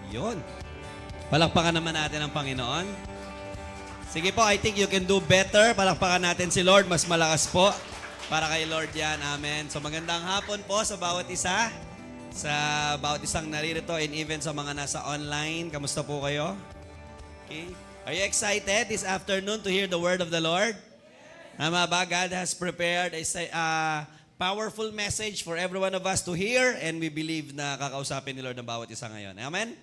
Yun. Palakpakan naman natin ang Panginoon. Sige po, I think you can do better. Palakpakan natin si Lord. Mas malakas po. Para kay Lord yan. Amen. So magandang hapon po sa bawat isa. Sa bawat isang naririto and even sa mga nasa online. Kamusta po kayo? Okay. Are you excited this afternoon to hear the word of the Lord? Tama ba? God has prepared a powerful message for every one of us to hear and we believe na kakausapin ni Lord ng bawat isa ngayon. Amen?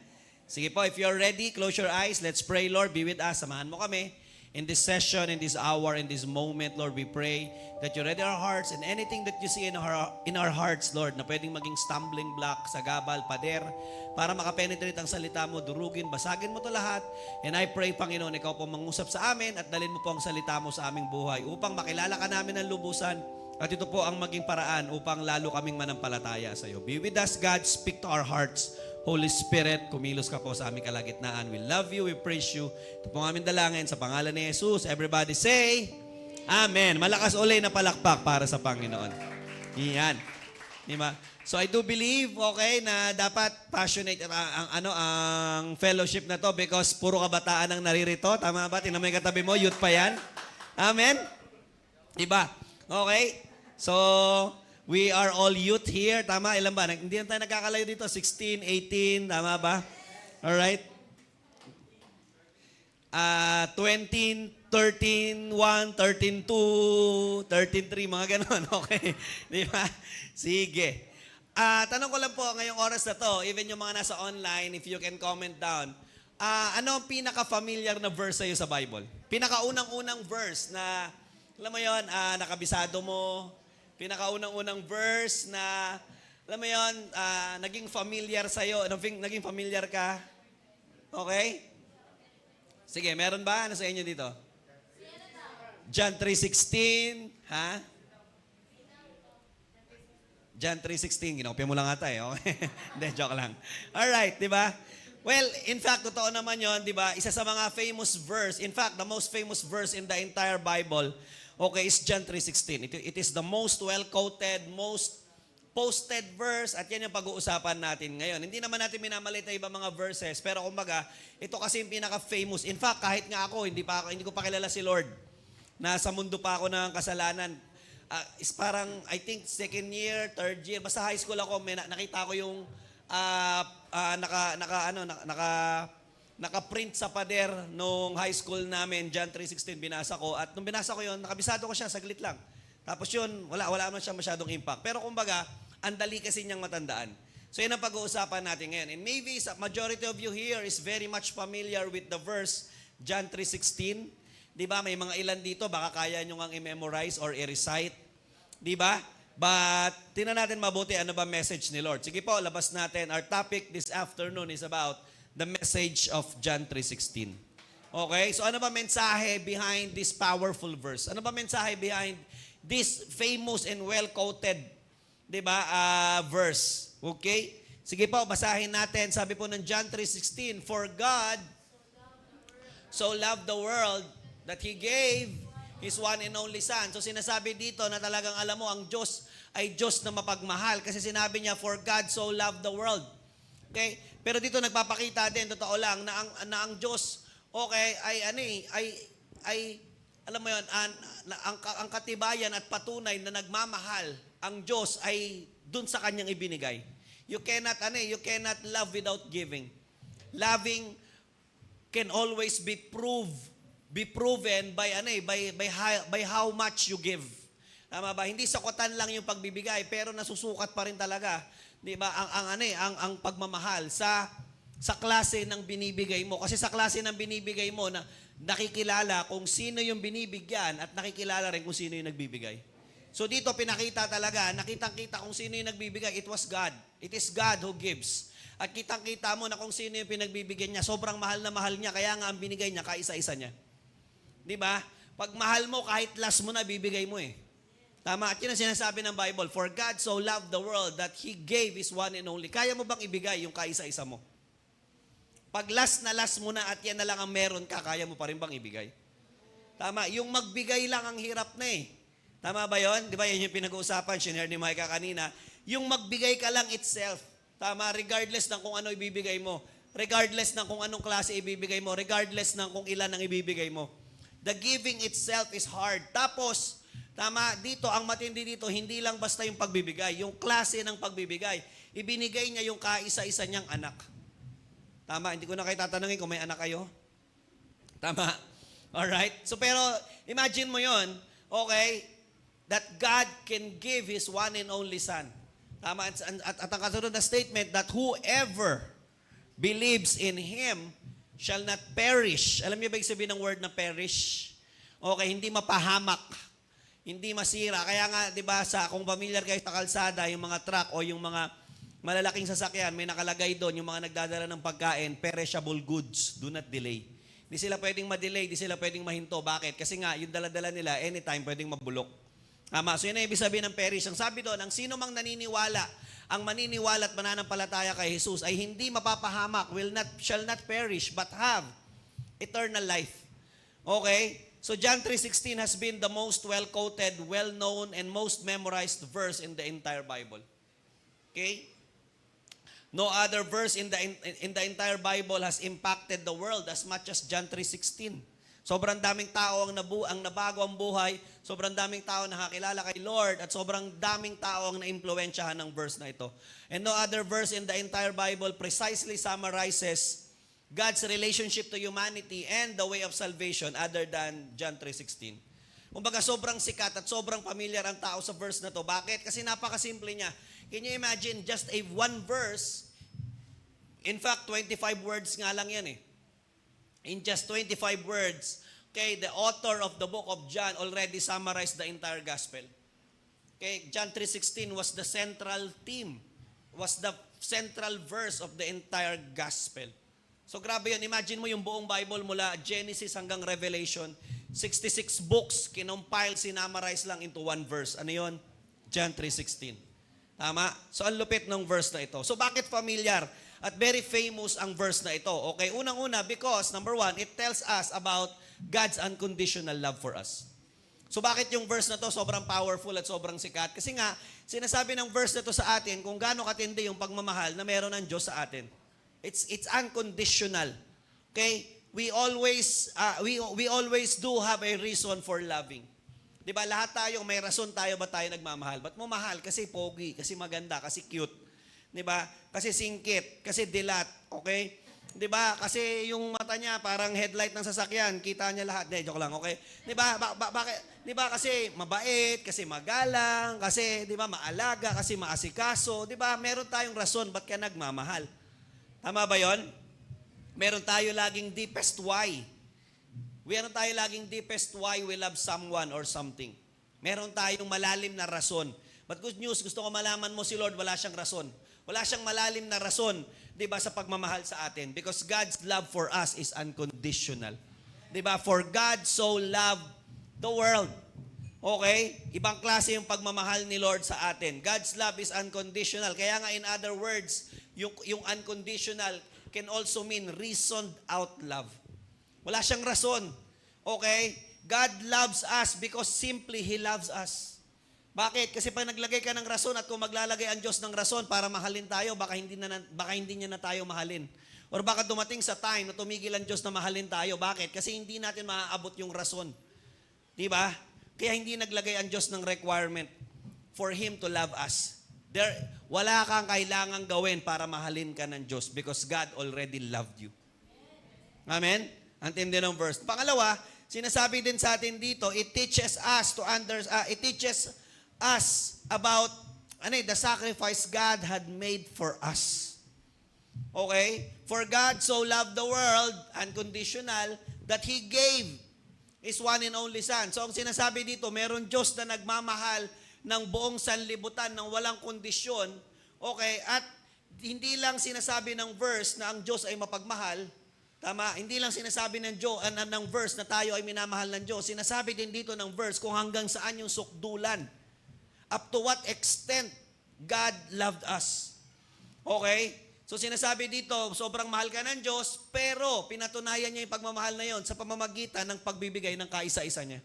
Sige po, if you're ready, close your eyes. Let's pray, Lord. Be with us. Samahan mo kami in this session, in this hour, in this moment. Lord, we pray that you ready our hearts and anything that you see in our hearts, Lord, na pwedeng maging stumbling block, sagabal, pader, para makapenetrate ang salita mo, durugin, basagin mo to lahat. And I pray, Panginoon, ikaw po mangusap sa amin at dalhin mo po ang salita mo sa aming buhay upang makilala ka namin ng lubusan. At ito po ang maging paraan upang lalo kaming manampalataya sa iyo. Be with us, God. Speak to our hearts. Holy Spirit, kumilos ka po sa aming kalagitnaan. We love you, we praise you. Ito po ang aming dalangin sa pangalan ni Jesus. Everybody say, Amen. Malakas ulit na palakpak para sa Panginoon. Iyan. Di ba? So I do believe, okay, na dapat passionate ang fellowship na to because puro kabataan ang naririto. Tama ba? Tingnan mo yung katabi mo, youth pa yan. Amen? Diba? Okay? So, we are all youth here. Tama? Ilan ba? Hindi na tayo nagkakalayo dito. 16, 18. Tama ba? Alright? 20, 13, 1, 13, 2, 13, 3, mga ganon. Okay? Di ba? Sige. Tanong ko lang po ngayong oras na to, even yung mga nasa online, if you can comment down, ano ang pinaka-familiar na verse sa'yo sa Bible? Pinaka-unang-unang verse na, alam mo yun, nakabisado mo, pinakaunang-unang verse na, alam mo yun, naging familiar sa'yo, naging familiar ka? Okay? Sige, meron ba? Ano sa inyo dito? John 3:16, ha? John 3:16, ginopya mo lang ata eh, okay? Hindi, joke lang. Alright, di ba? Well, in fact, totoo naman yon, di ba? Isa sa mga famous verse, in fact, the most famous verse in the entire Bible, okay, is John 3:16. It is the most well-quoted, most posted verse at yan yung pag-uusapan natin ngayon. Hindi naman natin minamalit na ibang mga verses, pero kumbaga, ito kasi yung pinaka-famous. In fact, kahit nga ako, hindi ko pa kilala si Lord. Nasa mundo pa ako ng kasalanan. Is parang, I think, second year, third year, basta high school ako, nakita ko yung naka-print sa pader nung high school namin, John 3:16, binasa ko. At nung binasa ko yun, nakabisado ko siya, saglit lang. Tapos yun, wala naman siya masyadong impact. Pero kumbaga, ang dali kasi niyang matandaan. So yun ang pag-uusapan natin ngayon. And maybe majority of you here is very much familiar with the verse, John 3:16. Di ba? May mga ilan dito, baka kaya nyo ngang i-memorize or i-recite. Di ba? But, tingnan natin mabuti ano ba message ni Lord. Sige po, labas natin. Our topic this afternoon is about the message of John 3:16. Okay? So ano ba mensahe behind this powerful verse? Ano ba mensahe behind this famous and well-quoted, di ba, verse? Okay? Sige po, basahin natin. Sabi po ng John 3:16, For God so loved the world that He gave His one and only Son. So sinasabi dito na talagang alam mo, ang Diyos ay Diyos na mapagmahal. Kasi sinabi niya, for God so loved the world. Okay? Pero dito nagpapakita din, totoo lang, na ang Diyos, okay, ay alam mo yun, ang katibayan at patunay na nagmamahal, ang Diyos ay dun sa kanyang ibinigay. You cannot love without giving. Loving can always be proven by how much you give. Tama ba? Hindi sakutan lang yung pagbibigay, pero nasusukat pa rin talaga, 'di ba? Ang pagmamahal sa klase ng binibigay mo. Kasi sa klase ng binibigay mo na nakikilala kung sino yung binibigyan at nakikilala rin kung sino yung nagbibigay. So dito pinakita talaga, nakitang-kita kung sino yung nagbibigay. It was God. It is God who gives. At kitang-kita mo na kung sino yung pinagbibigyan niya. Sobrang mahal na mahal niya, kaya nga ang binigay niya, kaisa-isa niya. Di ba? Pag mahal mo, kahit last mo na, bibigay mo eh. Tama? At yun ang sinasabi ng Bible, For God so loved the world that He gave His one and only. Kaya mo bang ibigay yung kaisa-isa mo? Pag last mo na at yan na lang ang meron ka, kaya mo pa rin bang ibigay? Tama? Yung magbigay lang ang hirap na eh. Tama ba yun? Di ba yan yung pinag-uusapan, shinare ni Micah kanina. Yung magbigay ka lang itself. Tama? Regardless ng kung ano ibibigay mo. regardless ng kung anong klase ibibigay mo, regardless ng kung ilan ang ibibigay mo. The giving itself is hard. Tapos, tama, dito, ang matindi dito, hindi lang basta yung pagbibigay, yung klase ng pagbibigay. Ibinigay niya yung kaisa-isa niyang anak. Tama, hindi ko na kayo tatanungin kung may anak kayo. Tama. Alright? So, pero, imagine mo yon, okay, that God can give His one and only Son. Tama, at ang kasunod na statement, that whoever believes in Him shall not perish. Alam niyo ba yung sabihin ng word na perish? Okay, hindi mapahamak. Hindi masira. Kaya nga, di ba, kung familiar kayo sa kalsada, yung mga truck o yung mga malalaking sasakyan, may nakalagay doon, yung mga nagdadala ng pagkain, perishable goods, do not delay. Di sila pwedeng ma-delay, di sila pwedeng mahinto. Bakit? Kasi nga, yung daladala nila, anytime pwedeng mabulok. Tama. So yun ang ibig sabihin ng perish. Ang sabi doon, ang sino mang naniniwala, ang maniniwala at mananampalataya kay Jesus ay hindi mapapahamak, shall not perish, but have eternal life. Okay? So John 3:16 has been the most well-quoted, well-known, and most memorized verse in the entire Bible. Okay? No other verse in the entire Bible has impacted the world as much as John 3:16. Sobrang daming tao ang nabago ang buhay, sobrang daming tao nakakilala kay Lord, at sobrang daming tao ang naimpluwensyahan ng verse na ito. And no other verse in the entire Bible precisely summarizes God's relationship to humanity and the way of salvation other than John 3:16. Kumbaga sobrang sikat at sobrang familiar ang tao sa verse na to. Bakit? Kasi napakasimple niya. Can you imagine just one verse? In fact, 25 words nga lang yan eh. In just 25 words, okay, the author of the book of John already summarized the entire gospel. Okay, John 3:16 was the central theme, was the central verse of the entire gospel. So grabe yun. Imagine mo yung buong Bible mula Genesis hanggang Revelation, 66 books, kinompile, sinamarize lang into one verse. Ano yun? John 3:16. Tama? So ang lupit ng verse na ito. So bakit familiar at very famous ang verse na ito? Okay, unang-una, because number one, it tells us about God's unconditional love for us. So bakit yung verse na to sobrang powerful at sobrang sikat? Kasi nga, sinasabi ng verse na to sa atin kung gaano katindi yung pagmamahal na meron ng Diyos sa atin. It's unconditional. Okay? We always do have a reason for loving. 'Di ba? Lahat tayo may rason tayo ba tayo nagmamahal? Ba't mo mahal? Kasi pogi, kasi maganda, kasi cute. 'Di ba? Kasi singkit, kasi dilat, okay? 'Di ba? Kasi yung mata niya parang headlight ng sasakyan, kita niya lahat. Joke lang, okay? 'Di ba? Bakit? 'Di ba? Kasi mabait, kasi magalang, kasi 'di ba, maalaga, kasi maasikaso, 'di ba? Meron tayong rason ba't ka nagmamahal. Tama ba 'yon? Meron tayo laging deepest why. Meron tayo laging deepest why we love someone or something. Meron tayong malalim na rason. But good news, gusto ko malaman mo si Lord, wala siyang rason. Wala siyang malalim na rason, 'di ba, sa pagmamahal sa atin, because God's love for us is unconditional. 'Di ba? For God so loved the world. Okay? Ibang klase yung pagmamahal ni Lord sa atin. God's love is unconditional. Kaya nga in other words, yung unconditional can also mean reasoned out love. Wala siyang rason. Okay? God loves us because simply He loves us. Bakit? Kasi pag naglagay ka ng rason at kung maglalagay ang Diyos ng rason para mahalin tayo, baka hindi niya na tayo mahalin. Or baka dumating sa time na tumigil ang Diyos na mahalin tayo. Bakit? Kasi hindi natin maaabot yung rason. Di ba? Kaya hindi naglagay ang Diyos ng requirement for Him to love us. Wala kang kailangang gawin para mahalin ka ng Diyos because God already loved you. Amen? Antindi ng verse. Pangalawa, sinasabi din sa atin dito, it teaches us about the sacrifice God had made for us. Okay? For God so loved the world, unconditional, that He gave His one and only Son. So ang sinasabi dito, meron Diyos na nagmamahal ng buong sanlibutan ng walang kondisyon. Okay? At hindi lang sinasabi ng verse na ang Diyos ay mapagmahal. Tama? Hindi lang sinasabi ng verse na tayo ay minamahal ng Diyos. Sinasabi din dito ng verse kung hanggang saan yung sukdulan. Up to what extent God loved us. Okay? So sinasabi dito, sobrang mahal ka ng Diyos, pero pinatunayan niya yung pagmamahal na yon sa pamamagitan ng pagbibigay ng kaisa-isa niya.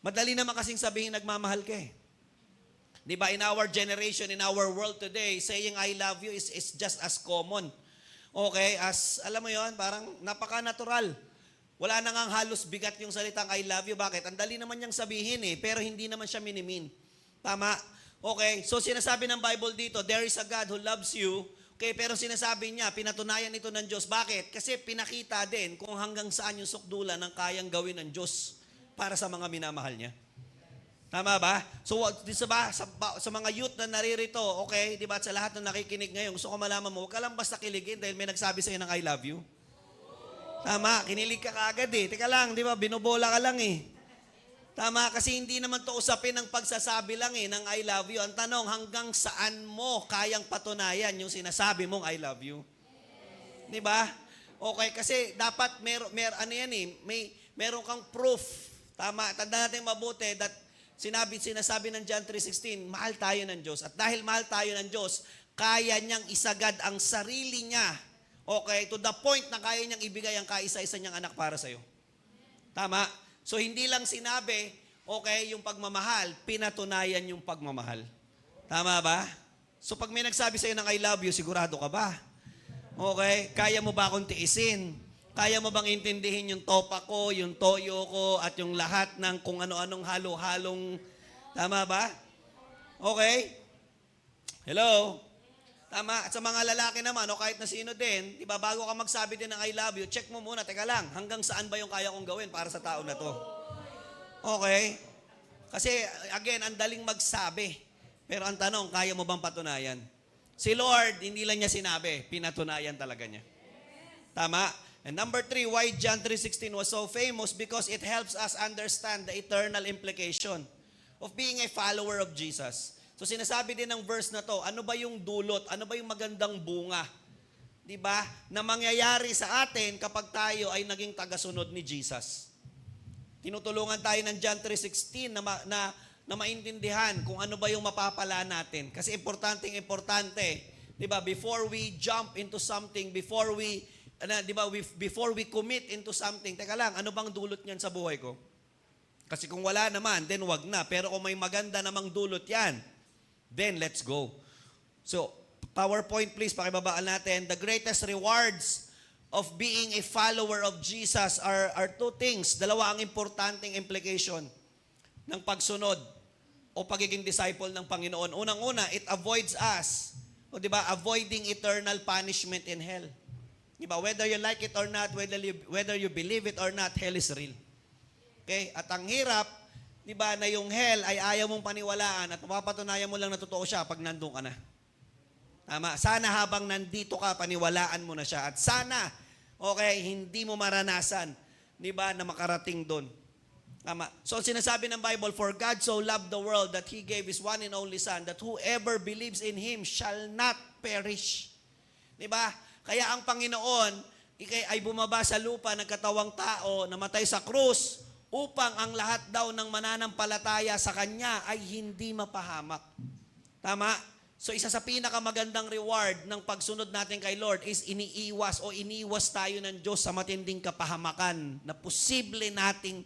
Madali naman kasing sabihin nagmamahal ka eh. Di ba, in our generation, in our world today, saying I love you is just as common. Okay, alam mo yon, parang napaka-natural. Wala na ngang halos bigat yung salitang I love you. Bakit? Ang dali naman niyang sabihin pero hindi naman siya minimin. Tama? Okay, so sinasabi ng Bible dito, there is a God who loves you. Okay, pero sinasabi niya, pinatunayan ito ng Diyos. Bakit? Kasi pinakita din kung hanggang saan yung sukdulan ng kayang gawin ng Diyos para sa mga minamahal niya. Tama ba? So, sa mga youth na naririto, okay, di ba, sa lahat na nakikinig ngayon, gusto ko malaman mo, huwag ka lang basta kiligin dahil may nagsabi sa'yo ng I love you. Tama, kinilig ka kaagad Teka lang, di ba, binobola ka lang Tama, kasi hindi naman to usapin ng pagsasabi lang ng I love you. Ang tanong, hanggang saan mo kayang patunayan yung sinasabi mong I love you? Di ba? Okay, kasi dapat meron kang proof. Tama, tanda natin mabuti that sinasabi ng John 3:16, mahal tayo ng Diyos. At dahil mahal tayo ng Diyos, kaya niyang isagad ang sarili niya. Okay, to the point na kaya niyang ibigay ang kaisa-isa niyang anak para sa'yo. Tama? So, hindi lang sinabi, okay, yung pagmamahal, pinatunayan yung pagmamahal. Tama ba? So, pag may nagsabi sa'yo ng I love you, sigurado ka ba? Okay, kaya mo ba akong tiisin? Kaya mo bang intindihin yung topa ko, yung toyo ko, at yung lahat ng kung ano-anong halo-halong, tama ba? Okay? Hello? Tama. At sa mga lalaki naman, o kahit na sino din, di ba, bago ka magsabi din ng I love you, check mo muna, teka lang, hanggang saan ba yung kaya kong gawin para sa tao na to? Okay? Kasi, again, ang daling magsabi. Pero ang tanong, kaya mo bang patunayan? Si Lord, hindi lang niya sinabi, pinatunayan talaga niya. Tama? And number 3, why John 3:16 was so famous? Because it helps us understand the eternal implication of being a follower of Jesus. So sinasabi din ng verse na to, ano ba yung dulot? Ano ba yung magandang bunga? 'Di ba? Na mangyayari sa atin kapag tayo ay naging tagasunod ni Jesus. Tinutulungan tayo ng John 3:16 na maintindihan kung ano ba yung mapapala natin. Kasi importante, 'di ba? Before we jump into something, before we commit into something, teka lang, ano bang dulot niyan sa buhay ko? Kasi kung wala naman, then wag na. Pero kung may maganda namang dulot yan, then let's go. So, PowerPoint please, pakibabaan natin. The greatest rewards of being a follower of Jesus are two things. Dalawa ang importanteng implication ng pagsunod o pagiging disciple ng Panginoon. Unang-una, it avoids us, avoiding eternal punishment in hell. Diba? Whether you like it or not, whether you believe it or not, hell is real. Okay? At ang hirap, diba, na yung hell ay ayaw mong paniwalaan at mapapatunayan mo lang na totoo siya pag nandun ka na. Tama? Sana habang nandito ka, paniwalaan mo na siya. At sana, okay, hindi mo maranasan, diba, na makarating doon. Tama? So, sinasabi ng Bible, for God so loved the world that He gave His one and only Son, that whoever believes in Him shall not perish. Diba? Kaya ang Panginoon ay bumaba sa lupa, nagkatawang tao, namatay sa krus, upang ang lahat daw ng mananampalataya sa Kanya ay hindi mapahamak. Tama? So isa sa pinakamagandang reward ng pagsunod natin kay Lord is iniiwas tayo ng Diyos sa matinding kapahamakan na posible nating,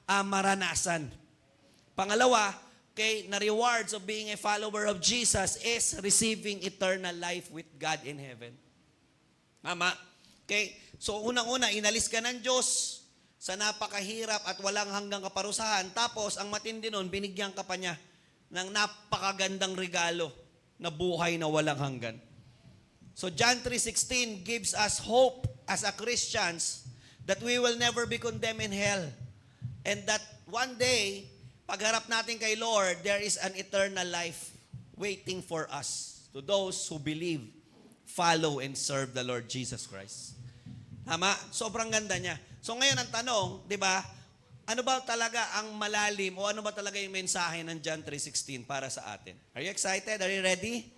maranasan. Pangalawa, na rewards of being a follower of Jesus is receiving eternal life with God in heaven. Tama? Okay? So, unang-una, inalis ka ng Diyos sa napakahirap at walang hanggang kaparusahan. Tapos, ang matindi nun, binigyan ka pa niya ng napakagandang regalo na buhay na walang hanggan. So, John 3:16 gives us hope as a Christians that we will never be condemned in hell. And that one day, pagharap natin kay Lord, there is an eternal life waiting for us, to those who believe, follow, and serve the Lord Jesus Christ. Tama? Sobrang ganda niya. So ngayon ang tanong, di ba, ano ba talaga ang malalim o ano ba talaga yung mensahe ng John 3:16 para sa atin? Are you excited? Are you ready?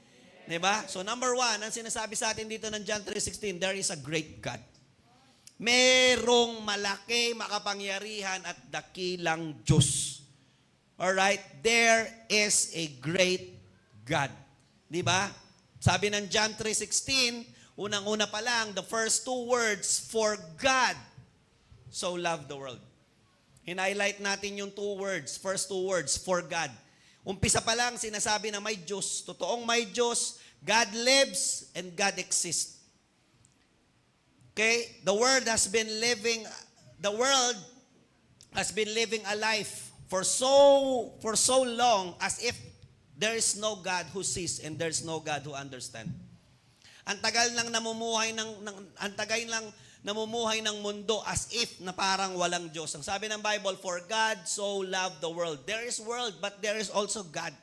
Di ba? So number 1, ang sinasabi sa atin dito ng John 3:16, there is a great God. Merong malaki, makapangyarihan at dakilang Diyos. Alright, there is a great God. Di ba? Sabi ng John 3:16, unang-una pa lang, the first two words, for God so loved the world. Hinighlight natin yung first two words, for God. Umpisa pa lang, sinasabi na may Diyos. Totoong may Diyos, God lives and God exists. Okay? The world has been living a life for so long as if there is no God who sees and there is no God who understands. Ang tagal lang namumuhay ng mundo as if na parang walang Diyos. Ang sabi ng Bible, for God so loved the world. There is world, but there is also God.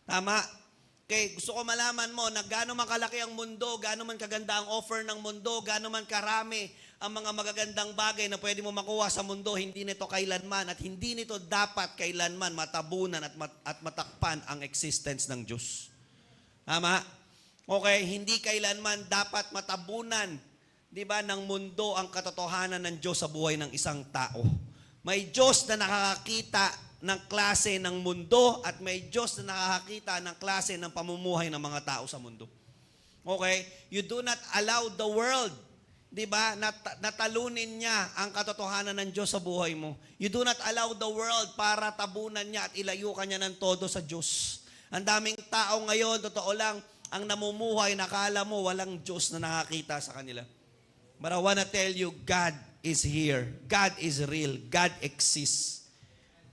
Tama? Okay, gusto ko malaman mo na gaano man kalaki ang mundo, gaano man kaganda ang offer ng mundo, gaano man karami ang mga magagandang bagay na pwede mo makuha sa mundo, hindi nito kailanman at hindi nito dapat kailanman matabunan at matakpan ang existence ng Diyos. Tama? Okay, hindi kailanman dapat matabunan, di ba, ng mundo ang katotohanan ng Diyos sa buhay ng isang tao. May Diyos na nakakakita ng klase ng mundo at may Diyos na nakakakita ng klase ng pamumuhay ng mga tao sa mundo. Okay? You do not allow the world, di ba, natalunin niya ang katotohanan ng Diyos sa buhay mo. You do not allow the world para tabunan niya at ilayo ka niya ng todo sa Diyos. Ang daming tao ngayon, totoo lang, ang namumuhay, nakala mo walang Diyos na nakakita sa kanila. But I wanna tell you, God is here. God is real. God exists.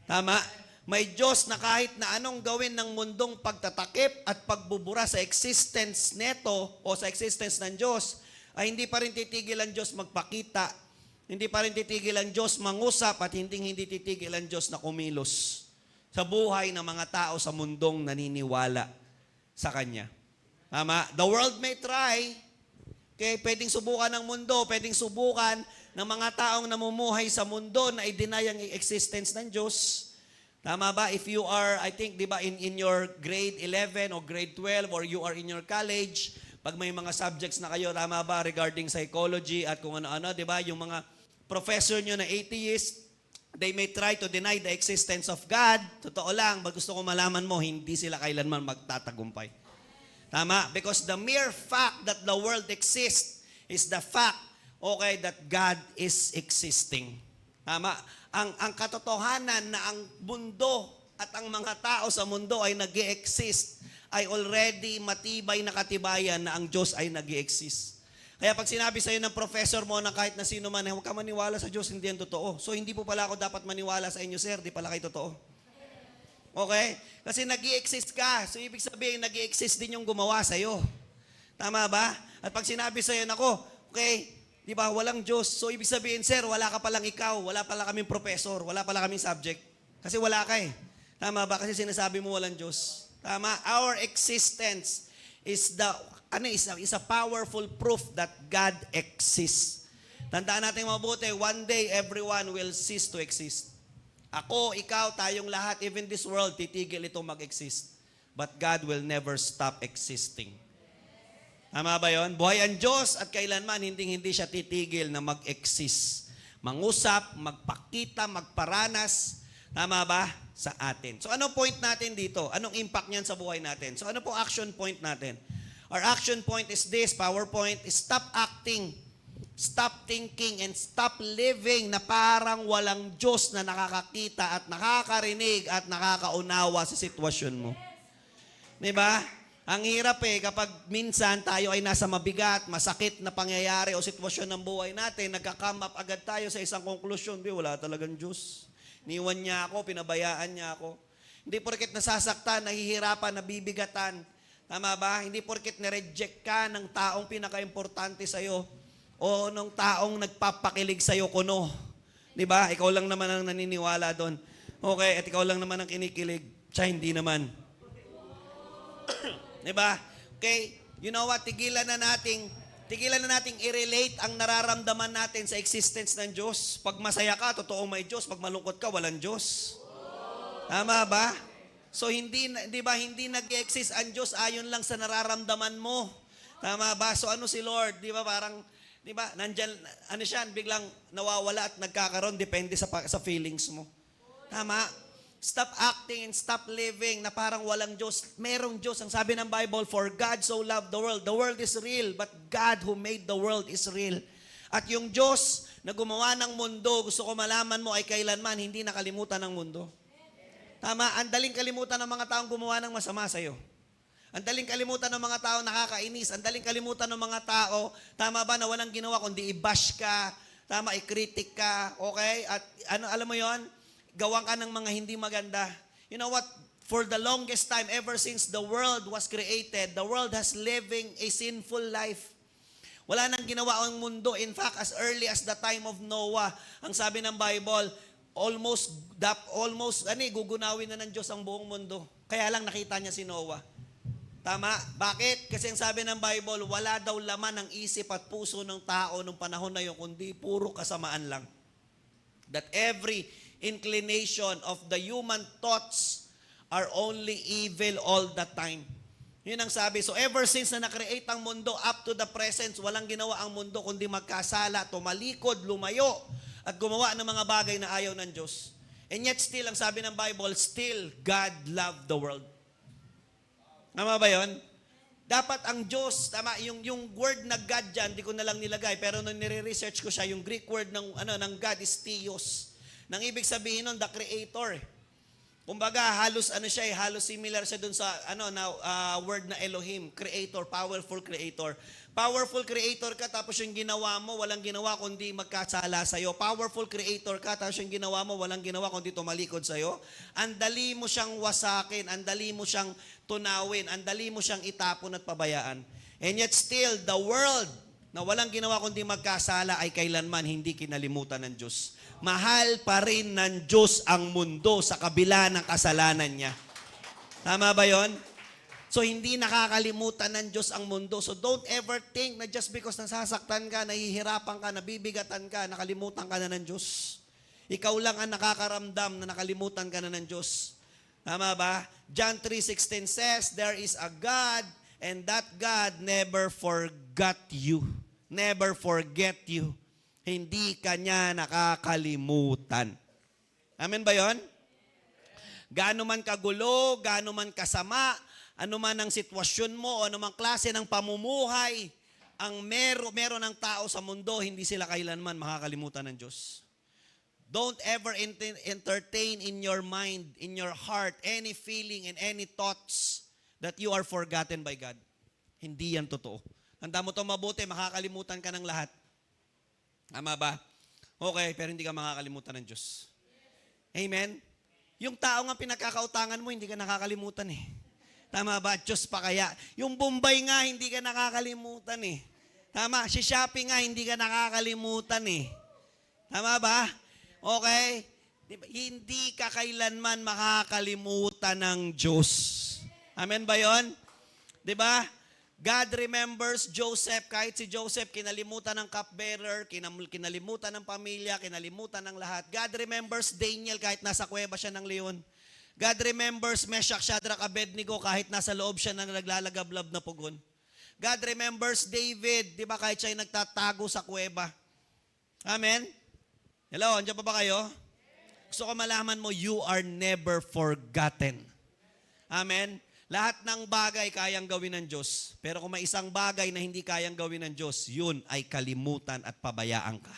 Tama? May Diyos na kahit na anong gawin ng mundong pagtatakip at pagbubura sa existence neto o sa existence ng Diyos, ay hindi pa rin titigil ang Diyos magpakita. Hindi pa rin titigil ang Diyos mangusap at hindi titigil ang Diyos na kumilos sa buhay ng mga tao sa mundong naniniwala sa Kanya. Tama? The world may try. Okay, pwedeng subukan ng mundo, pwedeng subukan ng mga taong namumuhay sa mundo na i-deny ang existence ng Diyos. Tama ba? If you are, I think, di ba, in your grade 11 or grade 12 or you are in your college, pag may mga subjects na kayo, tama ba, regarding psychology at kung ano-ano, di ba, yung mga professor nyo na atheist, they may try to deny the existence of God. Totoo lang, gusto ko malaman mo, hindi sila kailanman magtatagumpay. Tama? Because the mere fact that the world exists is the fact, okay, that God is existing. Tama? Ang katotohanan na ang mundo at ang mga tao sa mundo ay nag-i-exist ay already matibay na katibayan na ang Diyos ay nag-i-exist. Kaya pag sinabi sa'yo ng professor mo na kahit na sino man, huwag ka maniwala sa Diyos, hindi yan totoo. So hindi po pala ako dapat maniwala sa inyo, sir, di pala kayo totoo. Okay? Kasi nag-i-exist ka. So, ibig sabihin, nag-i-exist din yung gumawa sa'yo. Tama ba? At pag sinabi sa'yo, nako, okay, di ba, walang Diyos. So, ibig sabihin, sir, wala ka palang ikaw. Wala pala kaming professor. Wala pala kaming subject. Kasi wala ka eh. Tama ba? Kasi sinasabi mo walang Diyos. Tama? Our existence is a powerful proof that God exists. Tandaan natin mabuti, one day, everyone will cease to exist. Ako, ikaw, tayong lahat, even this world, titigil ito mag-exist. But God will never stop existing. Tama ba yun? Buhay ang Diyos at kailanman hindi siya titigil na mag-exist. Mangusap, magpakita, magparanas. Tama ba? Sa atin. So anong point natin dito? Anong impact niyan sa buhay natin? So ano po action point natin? Our action point is this, PowerPoint, is stop acting. Stop thinking and stop living na parang walang Diyos na nakakakita at nakakarinig at nakakaunawa sa sitwasyon mo. Diba? Ang hirap kapag minsan tayo ay nasa mabigat, masakit na pangyayari o sitwasyon ng buhay natin, nagka-come up agad tayo sa isang konklusyon, wala talagang Diyos. Niwan niya ako, pinabayaan niya ako. Hindi porket nasasaktan, nahihirapan, nabibigatan. Tama ba? Hindi porket nireject ka ng taong pinaka-importante sa'yo o nung taong nagpapakilig sa'yo kuno. Di ba? Ikaw lang naman ang naniniwala doon. Okay, at ikaw lang naman ang kinikilig. Siya hindi naman. Di ba? Okay, you know what? Tigilan na nating i-relate ang nararamdaman natin sa existence ng Diyos. Pag masaya ka, totoong may Diyos. Pag malungkot ka, walang Diyos. Tama ba? So hindi nag-exist ang Diyos ayon lang sa nararamdaman mo. Tama ba? So ano si Lord? Di ba parang, di ba, nandyan, biglang nawawala at nagkakaroon, depende sa feelings mo. Tama? Stop acting and stop living na parang walang Diyos. Merong Diyos. Ang sabi ng Bible, for God so loved the world. The world is real, but God who made the world is real. At yung Diyos na gumawa ng mundo, gusto ko malaman mo ay kailanman hindi nakalimutan ng mundo. Tama? Ang daling kalimutan ng mga taong gumawa ng masama sa'yo. Ang daling kalimutan ng mga tao nakakainis. Ang daling kalimutan ng mga tao, tama ba, na walang ginawa kundi i-bash ka, tama, i-critic ka, okay? At alam mo yon, gawan ka ng mga hindi maganda. You know what? For the longest time, ever since the world was created, the world has living a sinful life. Wala nang ginawa ang mundo. In fact, as early as the time of Noah, ang sabi ng Bible, gugunawin na ng Diyos ang buong mundo. Kaya lang nakita niya si Noah. Tama? Bakit? Kasi ang sabi ng Bible, wala daw laman ng isip at puso ng tao nung panahon na yun, kundi puro kasamaan lang. That every inclination of the human thoughts are only evil all the time. Yun ang sabi. So ever since na na-create ang mundo up to the present, walang ginawa ang mundo kundi magkasala, tumalikod, lumayo, at gumawa ng mga bagay na ayaw ng Diyos. And yet still, ang sabi ng Bible, still God loved the world. Tama ba yun? Dapat ang Diyos, tama, yung word na God dyan, di ko na lang nilagay, pero nung nire-research ko siya, yung Greek word ng God is theos. Nang ibig sabihin nun, the creator. Kumbaga, halos similar siya dun sa word na Elohim, creator, powerful creator. Powerful creator ka, tapos yung ginawa mo, walang ginawa kundi magkasala sa'yo. Powerful creator ka, tapos yung ginawa mo, walang ginawa kundi tumalikod sa'yo. Andali mo siyang wasakin, andali mo siyang tunawin, andali mo siyang itapon at pabayaan. And yet still, the world na walang ginawa kundi magkasala ay kailanman hindi kinalimutan ng Diyos. Mahal pa rin ng Diyos ang mundo sa kabila ng kasalanan niya. Tama ba yon? So, hindi nakakalimutan ng Diyos ang mundo. So, don't ever think na just because nasasaktan ka, nahihirapan ka, nabibigatan ka, nakalimutan ka na ng Diyos. Ikaw lang ang nakakaramdam na nakalimutan ka na ng Diyos. Tama ba? John 3:16 says, there is a God and that God never forgot you. Never forget you. Hindi ka niya nakakalimutan. Amen ba yon? Gaano man kagulo, gaano man kasama, ano man ang sitwasyon mo, o ano man klase ng pamumuhay, ang meron ng tao sa mundo, hindi sila kailanman makakalimutan ng Diyos. Don't ever entertain in your mind, in your heart, any feeling and any thoughts that you are forgotten by God. Hindi yan totoo. Tanda mo ito mabuti, makakalimutan ka ng lahat. Tama ba? Okay, pero hindi ka makakalimutan ng Diyos. Amen? Yung tao nga pinagkakautangan mo, hindi ka nakakalimutan eh. Tama ba? Diyos pa kaya. Yung Bombay nga, hindi ka nakakalimutan eh. Tama? Si Shopee nga, hindi ka nakakalimutan eh. Tama ba? Okay? Diba? Hindi ka kailanman makakalimutan ng Diyos. Amen ba yon? Diba? God remembers Joseph, kahit si Joseph kinalimutan ng cupbearer, kinalimutan ng pamilya, kinalimutan ng lahat. God remembers Daniel kahit nasa kuweba siya ng leon. God remembers Meshach, Shadrach, Abednego kahit nasa loob siya ng naglalagablab na pugon. God remembers David, di ba, kahit siya ay nagtatago sa kuweba. Amen? Hello, andiyan pa ba kayo? Gusto ko malaman mo, you are never forgotten. Amen? Lahat ng bagay kayang gawin ng Diyos. Pero kung may isang bagay na hindi kayang gawin ng Diyos, yun ay kalimutan at pabayaan ka.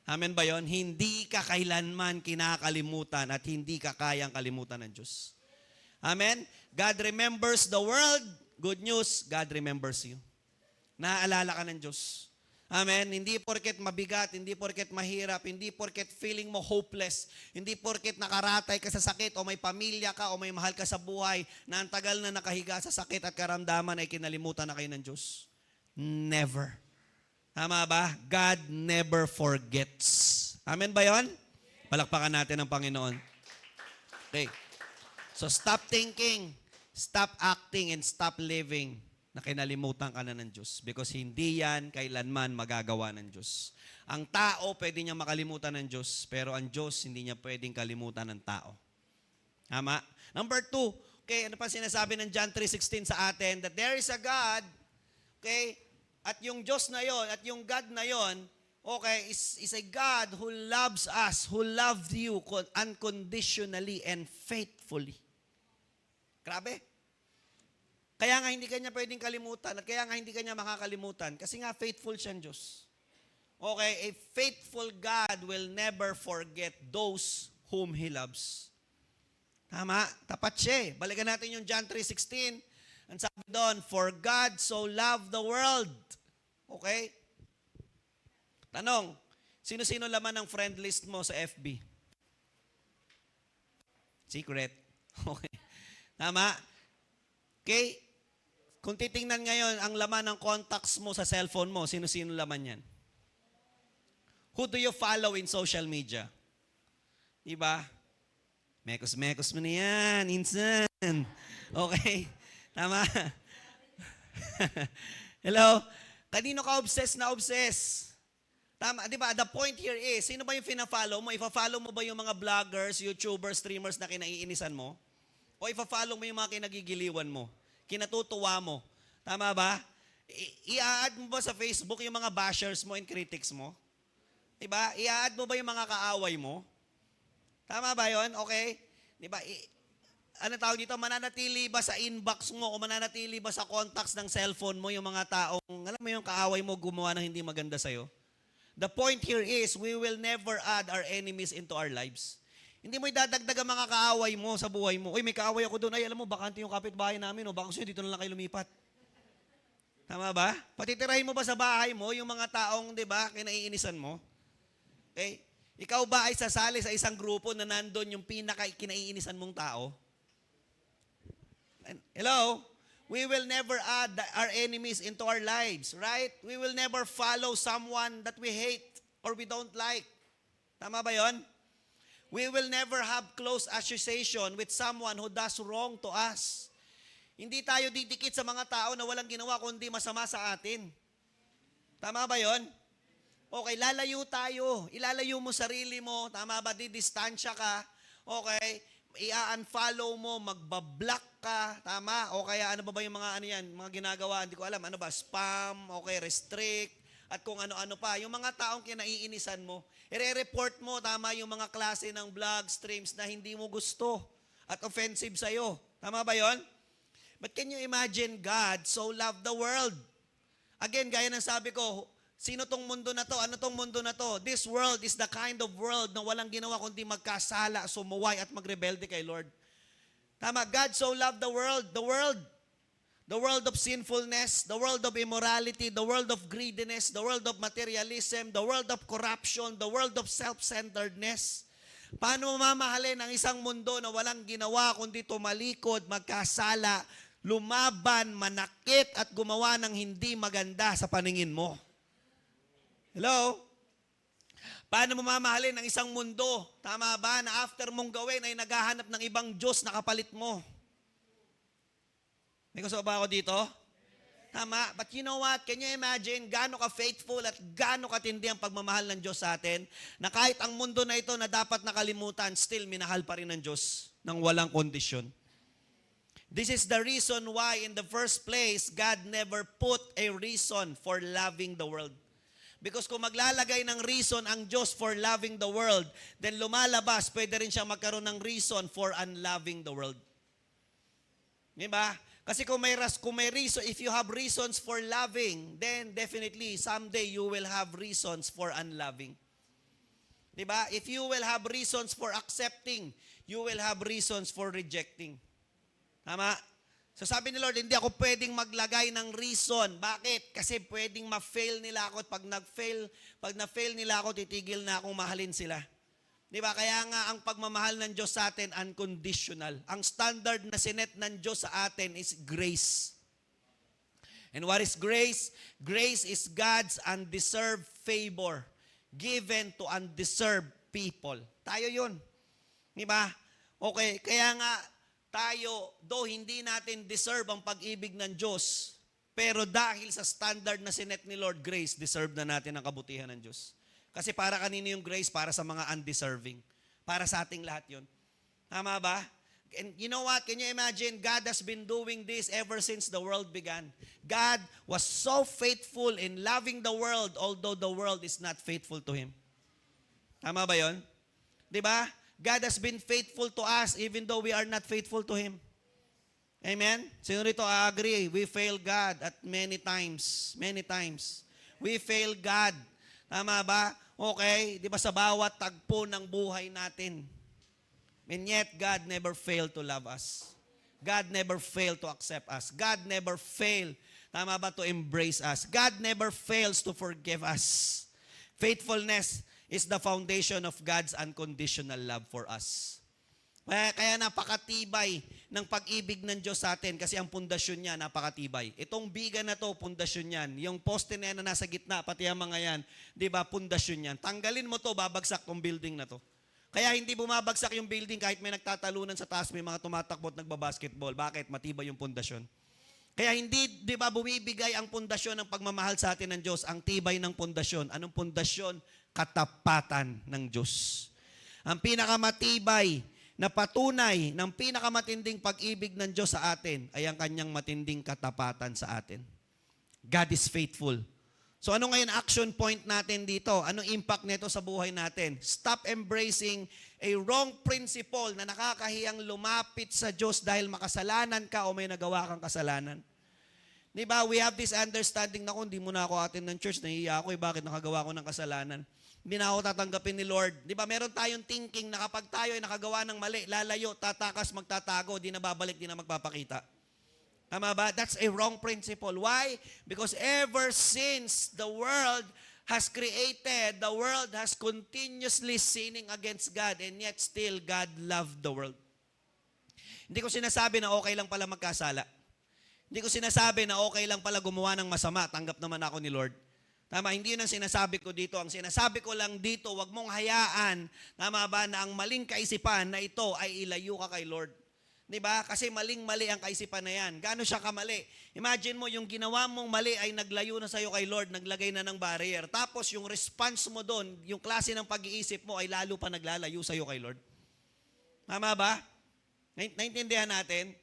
Amen ba yon? Hindi ka kailanman kinakalimutan at hindi ka kayang kalimutan ng Diyos. Amen? God remembers the world. Good news, God remembers you. Naaalala ka ng Diyos. Amen? Hindi porket mabigat, hindi porket mahirap, hindi porket feeling mo hopeless, hindi porket nakaratay ka sa sakit o may pamilya ka o may mahal ka sa buhay na ang tagal na nakahiga sa sakit at karamdaman ay kinalimutan na kayo ng Diyos. Never. Tama ba? God never forgets. Amen ba yon? Palakpakan natin ang Panginoon. Okay. So stop thinking, stop acting, and stop living na kinalimutan ka na ng Diyos because hindi yan kailanman magagawa ng Diyos. Ang tao pwede niya makalimutan ng Diyos, pero ang Diyos hindi niya pwedeng kalimutan ng tao. Tama? Number 2, okay, ano pa sinasabi ng John 3:16 sa atin? That there is a God, okay, at yung Diyos na yon, at yung God na yon, okay, is a God who loves us, who loved you unconditionally and faithfully. Grabe. Kaya nga hindi kanya pwedeng kalimutan at kaya nga hindi kanya makakalimutan kasi nga faithful siyang Diyos. Okay, a faithful God will never forget those whom He loves. Tama? Tapat siya eh. Balikan natin yung John 3:16. Ang sabi doon, for God so loved the world. Okay? Tanong, sino-sino laman ng friend list mo sa FB? Secret. Okay. Tama? Okay? Kung titingnan ngayon ang laman ng contacts mo sa cellphone mo, sino-sino laman yan? Who do you follow in social media? Diba? Mekos-mekos mo na yan, insan. Okay? Tama? Hello? Kanino ka obsessed na obsessed? Tama, di ba? The point here is, sino ba yung fina-follow mo? Ifa-follow mo ba yung mga vloggers, YouTubers, streamers na kinaiinisan mo? O ifa-follow mo yung mga kinagigiliwan mo? Kinatutuwa mo? Tama ba? I-add mo ba sa Facebook yung mga bashers mo and critics mo? Diba? I-add mo ba yung mga kaaway mo? Tama ba yon? Okay? Diba? Ano tawag dito? Mananatili ba sa inbox mo o mananatili ba sa contacts ng cellphone mo yung mga taong, alam mo yung kaaway mo gumawa ng hindi maganda sa'yo? The point here is, we will never add our enemies into our lives. Hindi mo idadagdag ang mga kaaway mo sa buhay mo. Uy, may kaaway ako doon. Ay, alam mo, bakante yung kapitbahay namin. O, baka gusto nyo, dito na lang kayo lumipat. Tama ba? Patitirahin mo ba sa bahay mo yung mga taong, di ba, kinaiinisan mo? Okay? Ikaw ba ay sasali sa isang grupo na nandun yung pinaka-kinaiinisan mong tao? Hello? We will never add our enemies into our lives, right? We will never follow someone that we hate or we don't like. Tama ba yon? We will never have close association with someone who does wrong to us. Hindi tayo didikit sa mga tao na walang ginawa kundi masama sa atin. Tama ba yon? Okay, lalayo tayo. Ilalayo mo sarili mo. Tama ba? Didistansya ka. Okay? I-unfollow mo, magbablock ka, tama? O kaya ano ba yung mga ano yan, mga ginagawa, hindi ko alam, ano ba, spam, okay, restrict, at kung ano-ano pa. Yung mga taong kinaiinisan mo, i-report mo, tama, yung mga klase ng vlog streams na hindi mo gusto at offensive sa'yo. Tama ba yon? But can you imagine God so loved the world? Again, gaya ng sabi ko, sino tong mundo na to? Ano tong mundo na to? This world is the kind of world na walang ginawa kundi magkasala, sumuway at magrebelde kay Lord. Tama, God so loved the world. The world of sinfulness, the world of immorality, the world of greediness, the world of materialism, the world of corruption, the world of self-centeredness. Paano mamahalin ang isang mundo na walang ginawa kundi tumalikod, magkasala, lumaban, manakit at gumawa ng hindi maganda sa paningin mo? Hello? Paano mo mamahalin ang isang mundo? Tama ba na after mong gawin ay naghahanap ng ibang Diyos na kapalit mo? May gusto ba ako dito? Tama. But you know what? Can you imagine gaano ka-faithful at gaano katindi ang pagmamahal ng Diyos sa atin na kahit ang mundo na ito na dapat nakalimutan, still minahal pa rin ng Diyos ng walang kondisyon. This is the reason why in the first place, God never put a reason for loving the world. Because kung maglalagay ng reason ang Diyos for loving the world, then lumalabas, pwede rin siya magkaroon ng reason for unloving the world. Diba? Kasi kung may reason, if you have reasons for loving, then definitely someday you will have reasons for unloving. Diba? If you will have reasons for accepting, you will have reasons for rejecting. Tama? So sabi ni Lord, hindi ako pwedeng maglagay ng reason. Bakit? Kasi pwedeng ma-fail nila ako at pag na-fail nila ako, titigil na akong mahalin sila. Di ba? Kaya nga ang pagmamahal ng Diyos sa atin, unconditional. Ang standard na sinet ng Diyos sa atin is grace. And what is grace? Grace is God's undeserved favor given to undeserved people. Tayo yun. Di ba? Okay, kaya nga, tayo, though hindi natin deserve ang pag-ibig ng Diyos, pero dahil sa standard na sinet ni Lord, grace, deserve na natin ang kabutihan ng Diyos. Kasi para kanino yung grace? Para sa mga undeserving. Para sa ating lahat yun. Tama ba? And you know what? Can you imagine? God has been doing this ever since the world began. God was so faithful in loving the world, although the world is not faithful to Him. Tama ba yun? Diba? God has been faithful to us even though we are not faithful to Him. Amen? Sino rito agree? We fail God at many times. Many times. We fail God. Tama ba? Okay? Di ba sa bawat tagpo ng buhay natin? And yet, God never failed to love us. God never failed to accept us. God never failed, tama ba, to embrace us. God never fails to forgive us. Faithfulness is the foundation of God's unconditional love for us. Kaya napakatibay ng pag-ibig ng Diyos sa atin kasi ang pundasyon niya napakatibay. Itong biga na to, pundasyon yan. Yung poste na yan na nasa gitna, pati ang mga yan, di ba, pundasyon yan. Tanggalin mo to, babagsak tong building na to. Kaya hindi bumabagsak yung building kahit may nagtatalunan sa taas, may mga tumatakbo at nagbabasketball. Bakit? Matibay yung pundasyon. Kaya hindi, di ba, bumibigay ang pundasyon ng pagmamahal sa atin ng Diyos, ang tibay ng pundasyon. Anong pundasyon? Katapatan ng Diyos. Ang pinakamatibay na patunay ng pinakamatinding pag-ibig ng Diyos sa atin ay ang kanyang matinding katapatan sa atin. God is faithful. So ano ngayon action point natin dito? Anong impact nito sa buhay natin? Stop embracing a wrong principle na nakakahiyang lumapit sa Diyos dahil makasalanan ka o may nagawa kang kasalanan. Di ba? We have this understanding na kung hindi mo na ako atin ng church, nahihiya ako, bakit nakagawa ko ng kasalanan? Hindi na ako tatanggapin ni Lord. Di ba? Meron tayong thinking na kapag tayo ay nakagawa ng mali, lalayo, tatakas, magtatago, di na babalik, di na magpapakita. Tama ba? That's a wrong principle. Why? Because ever since the world has created, the world has continuously sinning against God and yet still God loved the world. Hindi ko sinasabi na okay lang pala magkasala. Hindi ko sinasabi na okay lang pala gumawa ng masama, tanggap naman ako ni Lord. Tama, hindi yun ang sinasabi ko dito. Ang sinasabi ko lang dito, wag mong hayaan, tama ba, na ang maling kaisipan na ito ay ilayo ka kay Lord. Diba? Kasi maling-mali ang kaisipan na yan. Gaano siya kamali? Imagine mo, yung ginawa mong mali ay naglayo na sa'yo kay Lord, naglagay na ng barrier. Tapos yung response mo doon, yung klase ng pag-iisip mo ay lalo pa naglalayo sa'yo kay Lord. Tama ba? Naintindihan natin?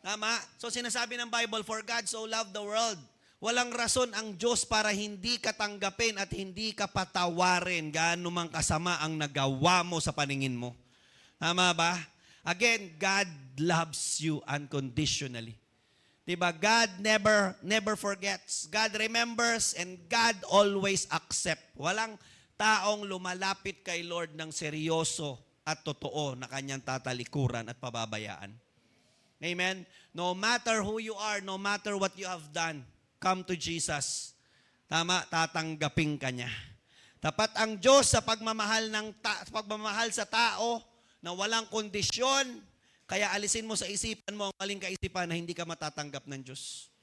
Tama? So sinasabi ng Bible, for God so loved the world. Walang rason ang Diyos para hindi ka tanggapin at hindi ka patawarin gaano mang kasama ang nagawa mo sa paningin mo. Tama ba? Again, God loves you unconditionally. Diba? God never forgets. God remembers and God always accepts. Walang taong lumalapit kay Lord ng seryoso at totoo na kanyang tatalikuran at pababayaan. Amen? No matter who you are, no matter what you have done, come to Jesus. Tama, tatanggapin ka niya. Tapat ang Diyos sa pagmamahal pagmamahal sa tao na walang kondisyon, kaya alisin mo sa isipan mo ang maling kaisipan na hindi ka matatanggap ng Diyos.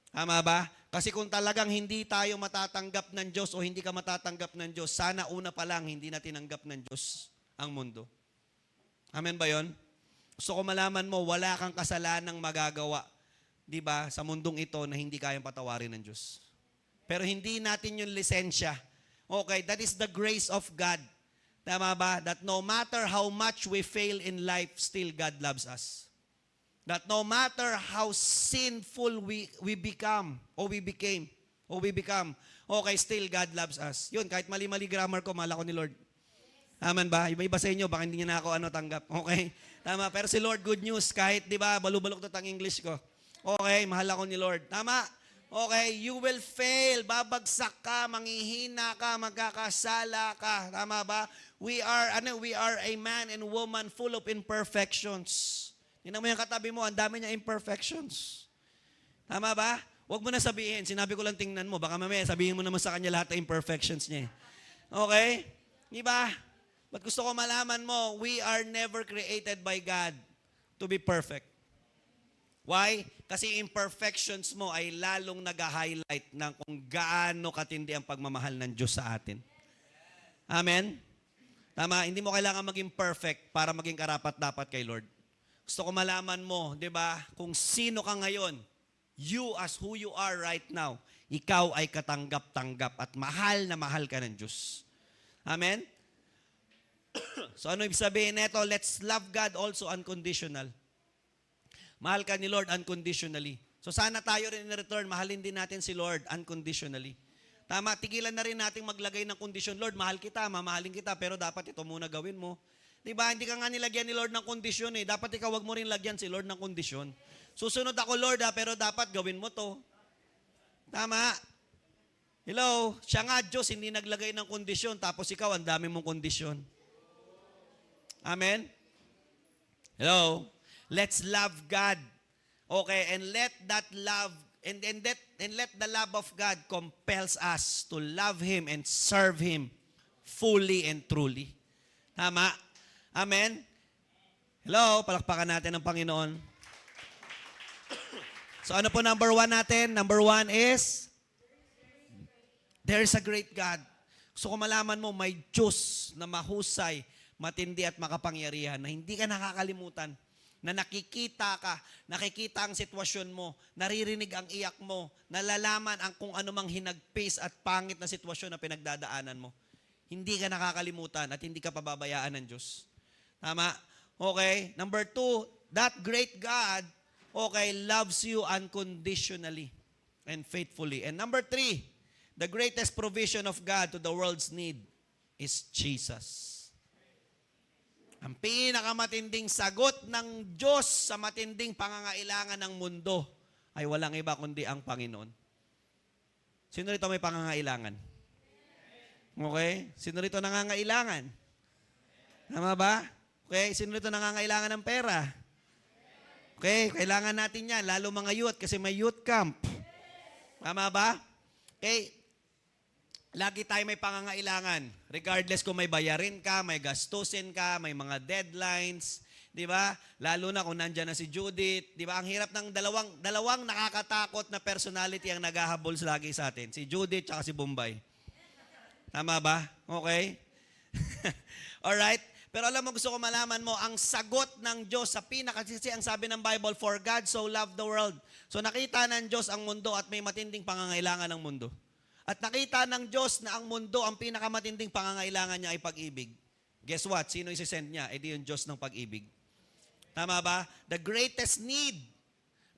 Tama ba? Kasi kung talagang hindi tayo matatanggap ng Diyos o hindi ka matatanggap ng Diyos, sana una pa lang hindi na tinanggap ng Diyos ang mundo. Amen ba yon? Gusto ko malaman mo, wala kang kasalanang magagawa, di ba, sa mundong ito na hindi kayang patawarin ng Diyos. Pero hindi natin yung lisensya. Okay, that is the grace of God. Tama ba? That no matter how much we fail in life, still God loves us. That no matter how sinful we become, okay, still God loves us. Yun, kahit mali-mali grammar ko, mahal ako ni Lord. Amen ba? Iba-iba sa inyo, baka hindi niya na ako tanggap. Okay? Tama, pero si Lord, good news, kahit, di ba, balubulok ang English ko. Okay, mahal ako ni Lord. Tama? Okay, you will fail, babagsak ka, manghihina ka, magkakasala ka. Tama ba? We are a man and woman full of imperfections. Tingnan mo yung katabi mo, ang dami niya imperfections. Tama ba? Huwag mo na sabihin, sinabi ko lang tingnan mo, baka mamaya sabihin mo naman sa kanya lahat ng imperfections niya. Okay? Di ba? But gusto ko malaman mo, we are never created by God to be perfect. Why? Kasi imperfections mo ay lalong nag-highlight ng kung gaano katindi ang pagmamahal ng Diyos sa atin. Amen? Tama? Hindi mo kailangan maging perfect para maging karapat-dapat kay Lord. Gusto ko malaman mo, di ba, kung sino ka ngayon, you as who you are right now, ikaw ay katanggap-tanggap at mahal na mahal ka ng Diyos. Amen? So ano ibig sabihin nito? Let's love God also unconditional. Mahal ka ni Lord unconditionally. So sana tayo rin in return, mahalin din natin si Lord unconditionally. Tama, tigilan na rin natin maglagay ng kondisyon. Lord, mahal kita, mamahalin kita, pero dapat ito muna gawin mo. Diba? Hindi ka nga nilagyan ni Lord ng kondisyon eh. Dapat ikaw wag mo rin lagyan si Lord ng kondisyon. Susunod ako, Lord, pero dapat gawin mo to. Tama. Hello? Siya nga, Diyos, hindi naglagay ng kondisyon, tapos ikaw, ang dami mong kondisyon. Amen? Hello? Let's love God. Okay, and let that love and let the love of God compels us to love Him and serve Him fully and truly. Tama? Amen? Hello, palakpakan natin ang Panginoon. So ano po number 1 natin? Number 1 is, there is a great God. Gusto ko malaman mo, may Diyos na mahusay, matindi at makapangyarihan na hindi ka nakakalimutan, na nakikita ang sitwasyon mo, naririnig ang iyak mo, nalalaman ang kung anumang hinagpis at pangit na sitwasyon na pinagdadaanan mo. Hindi ka nakakalimutan at hindi ka pababayaan ng Diyos. Tama? Okay? Number 2, that great God, okay, loves you unconditionally and faithfully. And number 3, the greatest provision of God to the world's need is Jesus. Ang pinakamatinding sagot ng Diyos sa matinding pangangailangan ng mundo ay walang iba kundi ang Panginoon. Sino rito may pangangailangan? Okay? Sino rito nangangailangan? Tama ba? Okay? Sino rito nangangailangan ng pera? Okay? Kailangan natin yan, lalo mga youth kasi may youth camp. Tama ba? Okay? Lagi tayo may pangangailangan. Regardless kung may bayarin ka, may gastusin ka, may mga deadlines, di ba? Lalo na kung nandyan na si Judith, di ba? Ang hirap ng dalawang nakakatakot na personality ang naghahabol lagi sa atin. Si Judith at si Bombay. Tama ba? Okay? Alright? Pero alam mo, gusto ko malaman mo, ang sagot ng Diyos sa kasi ang sabi ng Bible, for God so loved the world. So nakita ng Diyos ang mundo at may matinding pangangailangan ng mundo. At nakita ng Diyos na ang mundo, ang pinakamatinding pangangailangan niya ay pag-ibig. Guess what? Sino isi-send niya? E di yung Diyos ng pag-ibig. Tama ba? The greatest need,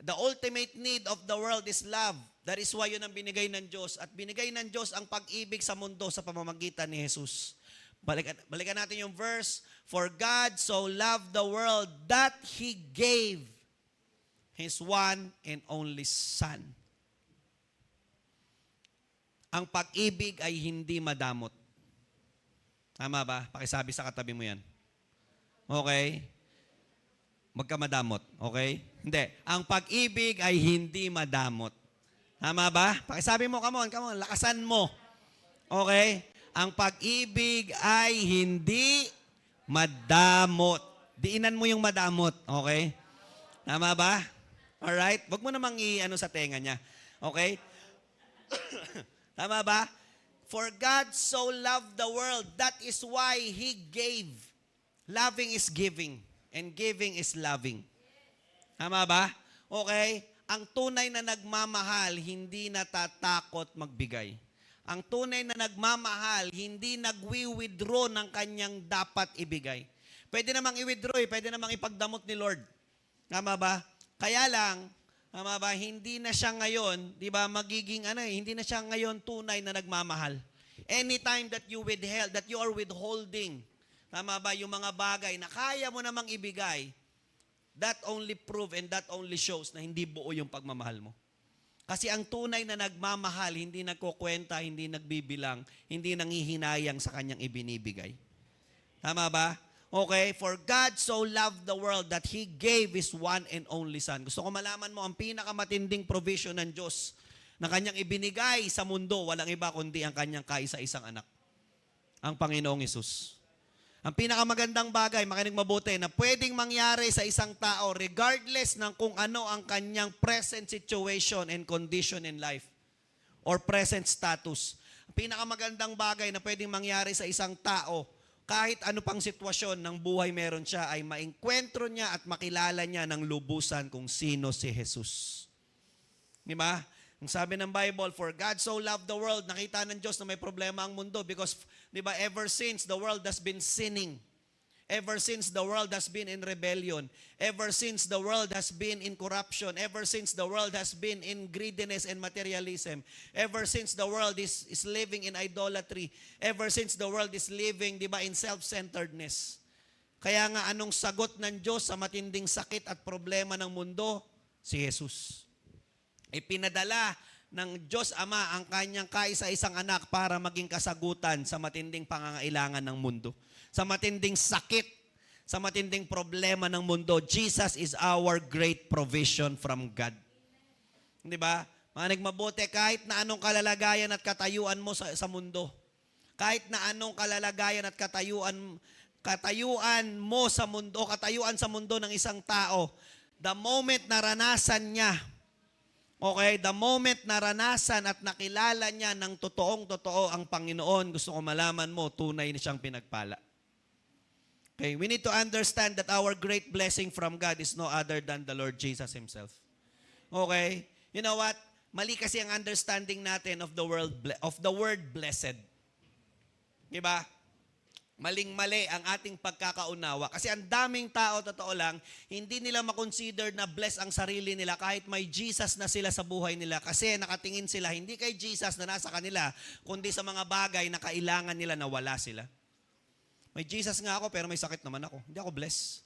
the ultimate need of the world is love. That is why yun ang binigay ng Diyos. At binigay ng Diyos ang pag-ibig sa mundo sa pamamagitan ni Jesus. Balikan natin yung verse. For God so loved the world that He gave His one and only Son. Ang pag-ibig ay hindi madamot. Tama ba? Pakisabi sa katabi mo yan. Okay? Magkamadamot. Okay? Hindi. Ang pag-ibig ay hindi madamot. Tama ba? Pakisabi mo, come on, lakasan mo. Okay? Ang pag-ibig ay hindi madamot. Diinan mo yung madamot. Okay? Tama ba? Alright? Huwag mo namang i-ano sa tenga niya. Okay? Tama ba? For God so loved the world, that is why He gave. Loving is giving, and giving is loving. Tama ba? Okay? Ang tunay na nagmamahal, hindi natatakot magbigay. Ang tunay na nagmamahal, hindi nagwi-withdraw ng kanyang dapat ibigay. Pwede namang i-withdraw, pwede namang ipagdamot ni Lord. Tama ba? Kaya lang, tama ba? Hindi na siya ngayon, di ba, magiging hindi na siya ngayon tunay na nagmamahal. Anytime that you withheld, that you are withholding, tama ba, yung mga bagay na kaya mo namang ibigay, that only prove and that only shows na hindi buo yung pagmamahal mo. Kasi ang tunay na nagmamahal, hindi nagkukwenta, hindi nagbibilang, hindi nanghihinayang sa kanyang ibinibigay. Tama ba? Okay, for God so loved the world that He gave His one and only Son. Gusto ko malaman mo, ang pinakamatinding provision ng Diyos na kanyang ibinigay sa mundo, walang iba kundi ang kanyang kaisa-isang anak, ang Panginoong Hesus. Ang pinakamagandang bagay, makinig mabuti, na pwedeng mangyari sa isang tao regardless ng kung ano ang kanyang present situation and condition in life or present status. Ang pinakamagandang bagay na pwedeng mangyari sa isang tao, kahit ano pang sitwasyon ng buhay meron siya, ay maengkwentro niya at makilala niya ng lubusan kung sino si Jesus. Di ba? Ang sabi ng Bible, for God so loved the world, nakita ng Diyos na may problema ang mundo because, di ba, ever since the world has been sinning, ever since the world has been in rebellion, ever since the world has been in corruption, ever since the world has been in greediness and materialism, ever since the world is living in idolatry, ever since the world is living, di ba, in self-centeredness. Kaya nga, anong sagot ng Diyos sa matinding sakit at problema ng mundo? Si Jesus. Ipinadala ng Diyos Ama ang kanyang kaisa-isang anak para maging kasagutan sa matinding pangangailangan ng mundo. Sa matinding sakit, sa matinding problema ng mundo. Jesus is our great provision from God. Di ba? Manig mabuti, kahit na anong kalalagayan at katayuan mo sa mundo, kahit na anong kalalagayan at katayuan mo sa mundo, katayuan sa mundo ng isang tao, the moment naranasan niya, okay, the moment naranasan at nakilala niya ng totoong-totoo ang Panginoon, gusto ko malaman mo, tunay na siyang pinagpala. Okay, we need to understand that our great blessing from God is no other than the Lord Jesus Himself. Okay? You know what? Mali kasi ang understanding natin of the word blessed. Diba? Maling-mali ang ating pagkakaunawa. Kasi ang daming tao, totoo lang, hindi nila makonsider na bless ang sarili nila kahit may Jesus na sila sa buhay nila. Kasi nakatingin sila hindi kay Jesus na nasa kanila, kundi sa mga bagay na kailangan nila na wala sila. May Jesus nga ako pero may sakit naman ako. Hindi ako blessed.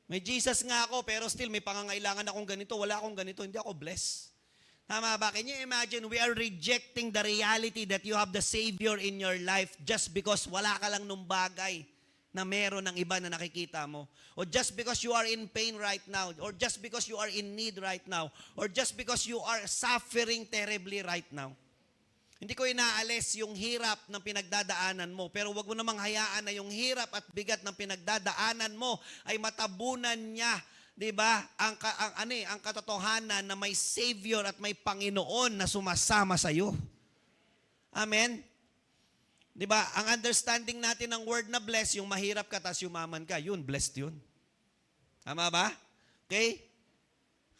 May Jesus nga ako pero still may pangangailangan akong ganito, wala akong ganito, hindi ako blessed. Tama ba? Can you imagine, we are rejecting the reality that you have the Savior in your life just because wala ka lang nung bagay na meron ng iba na nakikita mo. Or just because you are in pain right now. Or just because you are in need right now. Or just because you are suffering terribly right now. Hindi ko inaalis yung hirap ng pinagdadaanan mo, pero wag mo namang hayaan na yung hirap at bigat ng pinagdadaanan mo ay matabunan niya, 'di ba? Ang katotohanan na may Savior at may Panginoon na sumasama sa iyo. Amen. 'Di ba? Ang understanding natin ng word na bless, yung mahirap ka tas yumaman ka, yun blessed yun. Tama ba? Okay?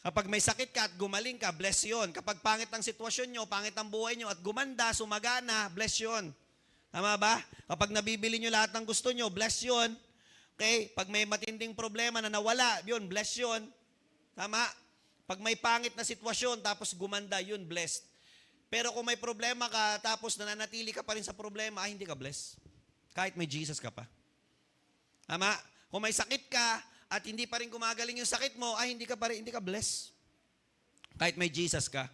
Kapag may sakit ka at gumaling ka, bless yun. Kapag pangit ang sitwasyon nyo, pangit ang buhay nyo, at gumanda, sumagana, bless yun. Tama ba? Kapag nabibili nyo lahat ng gusto nyo, bless yun. Okay? Pag may matinding problema na nawala, yun, bless yun. Tama? Pag may pangit na sitwasyon, tapos gumanda, yun, blessed. Pero kung may problema ka, tapos nananatili ka pa rin sa problema, hindi ka blessed. Kahit may Jesus ka pa. Tama? Kung may sakit ka, at hindi pa rin gumagaling yung sakit mo, hindi ka blessed. Kahit may Jesus ka.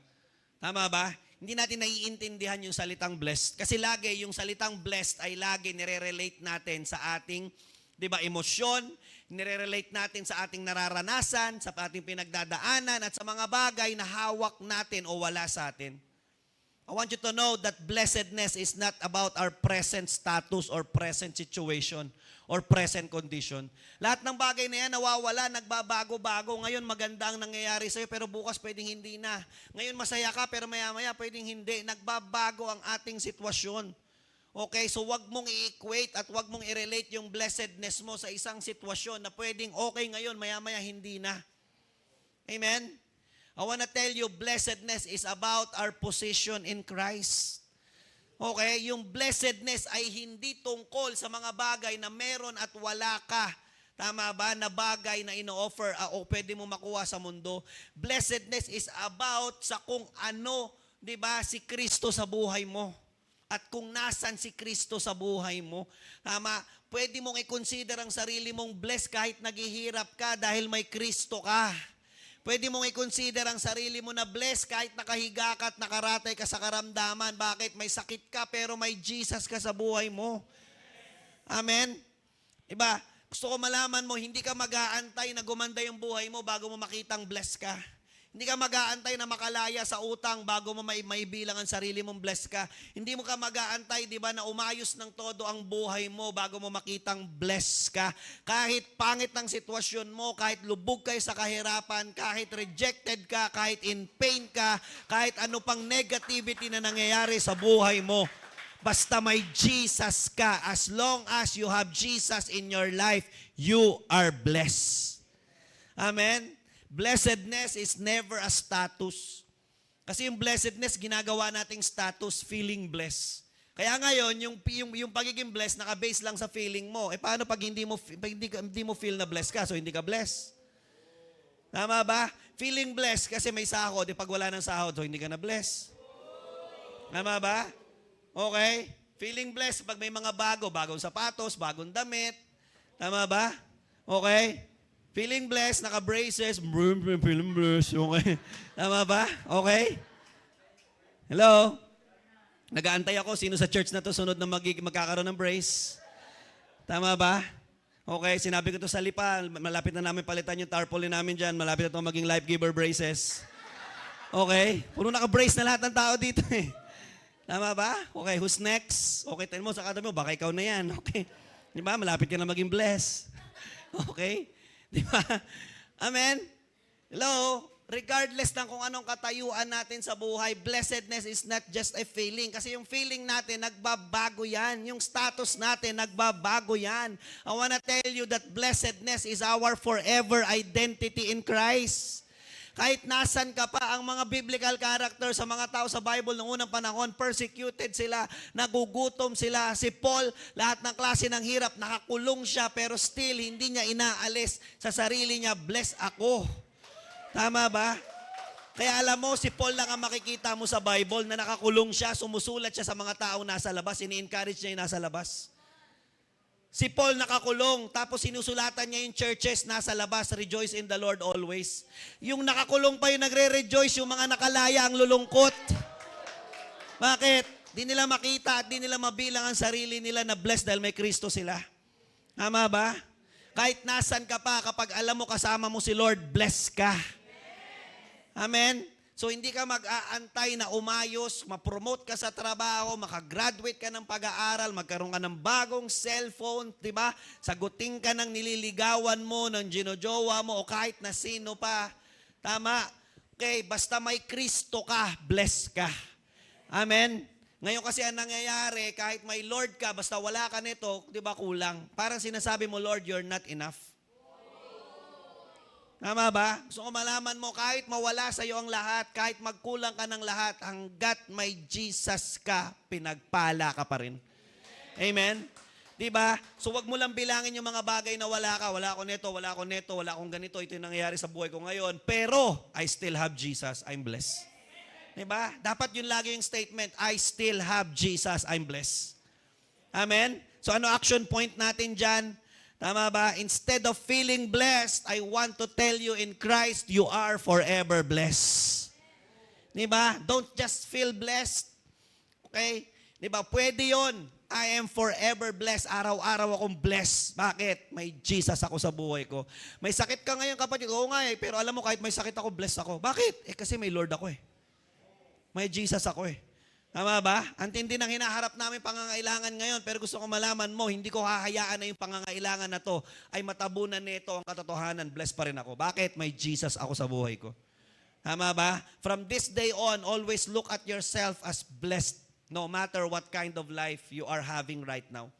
Tama ba? Hindi natin naiintindihan yung salitang blessed. Kasi lagi, yung salitang blessed ay lagi nire-relate natin sa ating, di ba, emosyon, nire-relate natin sa ating nararanasan, sa ating pinagdadaanan, at sa mga bagay na hawak natin o wala sa atin. I want you to know that blessedness is not about our present status or present situation or present condition. Lahat ng bagay na yan nawawala, nagbabago-bago. Ngayon maganda ang nangyayari sa'yo pero bukas pwedeng hindi na. Ngayon masaya ka pero maya-maya pwedeng hindi. Nagbabago ang ating sitwasyon. Okay, so wag mong i-equate at wag mong i-relate yung blessedness mo sa isang sitwasyon na pwedeng okay ngayon, maya-maya hindi na. Amen? I want to tell you, blessedness is about our position in Christ. Okay, yung blessedness ay hindi tungkol sa mga bagay na meron at wala ka. Tama ba? Na bagay na ino-offer o pwede mo makuha sa mundo. Blessedness is about sa kung ano, di ba, si Kristo sa buhay mo. At kung nasan si Kristo sa buhay mo. Tama? Pwede mong i-consider ang sarili mong blessed kahit naghihirap ka dahil may Kristo ka. Pwede mong i-consider ang sarili mo na blessed kahit nakahiga ka at nakaratay ka sa karamdaman. Bakit? May sakit ka pero may Jesus ka sa buhay mo. Amen? Diba? Gusto ko malaman mo, hindi ka mag-aantay na gumanda yung buhay mo bago mo makitang blessed ka. Hindi ka mag-aantay na makalaya sa utang bago mo maibilang ang sarili mong blessed ka. Hindi mo ka mag-aantay, di ba, na umayos ng todo ang buhay mo bago mo makitang blessed ka. Kahit pangit ang sitwasyon mo, kahit lubog kayo sa kahirapan, kahit rejected ka, kahit in pain ka, kahit ano pang negativity na nangyayari sa buhay mo, basta may Jesus ka, as long as you have Jesus in your life, you are blessed. Amen? Blessedness is never a status. Kasi yung blessedness, ginagawa nating status, feeling blessed. Kaya ngayon, yung pagiging blessed, naka-base lang sa feeling mo. Paano pag hindi mo feel na blessed ka, so hindi ka blessed? Tama ba? Feeling blessed kasi may sahod. Pag wala ng sahod, so hindi ka na blessed. Tama ba? Okay? Feeling blessed pag may mga bagong sapatos, bagong damit. Tama ba? Okay? Feeling blessed, naka-braces, feeling blessed, okay? Tama ba? Okay? Hello? Nag-aantay ako, sino sa church na to sunod na magkakaroon ng brace? Tama ba? Okay, sinabi ko to sa Lipa, malapit na namin palitan yung tarpaulin namin dyan, malapit na to maging life giver braces. Okay, puro naka-brace na lahat ng tao dito eh. Tama ba? Okay, who's next? Okay, tingnan mo sa katabi mo, baka ikaw na yan. Okay, di ba? Malapit ka na maging blessed. Okay, di ba? Amen? Hello? Regardless ng kung anong katayuan natin sa buhay, blessedness is not just a feeling. Kasi yung feeling natin, nagbabago yan. Yung status natin, nagbabago yan. I wanna tell you that blessedness is our forever identity in Christ. Kahit nasan ka pa, ang mga biblical characters sa mga tao sa Bible noong unang panahon, persecuted sila, nagugutom sila. Si Paul, lahat ng klase ng hirap, nakakulong siya, pero still, hindi niya inaalis sa sarili niya, bless ako. Tama ba? Kaya alam mo, si Paul lang ang makikita mo sa Bible na nakakulong siya, sumusulat siya sa mga taong nasa labas, ini-encourage niya yung nasa labas. Si Paul nakakulong, tapos sinusulatan niya yung churches nasa labas, rejoice in the Lord always. Yung nakakulong pa yung nagre-rejoice, yung mga nakalaya ang lulungkot. Bakit? Di nila makita at di nila mabilang ang sarili nila na blessed dahil may Kristo sila. Tama ba? Kahit nasan ka pa, kapag alam mo kasama mo si Lord, blessed ka. Amen? So, hindi ka mag-aantay na umayos, ma-promote ka sa trabaho, makagraduate ka ng pag-aaral, magkaroon ka ng bagong cellphone, di ba? Sagutin ka ng nililigawan mo, ng ginojowa mo, o kahit na sino pa. Tama? Okay, basta may Kristo ka, blessed ka. Amen? Ngayon kasi ang nangyayari, kahit may Lord ka, basta wala ka nito, di ba kulang? Parang sinasabi mo, Lord, you're not enough. Tama ba? Gusto ko malaman mo, kahit mawala sa iyo ang lahat, kahit magkulang ka ng lahat, hanggat may Jesus ka, pinagpala ka pa rin. Amen? Diba? So wag mo lang bilangin yung mga bagay na wala ka. Wala ako neto, wala ako neto, wala akong ganito. Ito yung nangyayari sa buhay ko ngayon. Pero, I still have Jesus. I'm blessed. Diba? Dapat yun lagi yung statement, I still have Jesus. I'm blessed. Amen? So ano action point natin dyan? Tama ba? Instead of feeling blessed, I want to tell you in Christ, you are forever blessed. Diba? Don't just feel blessed. Okay? Diba? Pwede yun. I am forever blessed. Araw-araw akong blessed. Bakit? May Jesus ako sa buhay ko. May sakit ka ngayon, kapatid. Oo nga eh. Pero alam mo, kahit may sakit ako, blessed ako. Bakit? Kasi may Lord ako eh. May Jesus ako eh. Tama ba? Ang tindi ng hinaharap namin pangangailangan ngayon, pero gusto ko malaman mo, hindi ko hahayaan na yung pangangailangan na to ay matabunan nito ang katotohanan. Blessed pa rin ako. Bakit? May Jesus ako sa buhay ko. Tama ba? From this day on, always look at yourself as blessed no matter what kind of life you are having right now.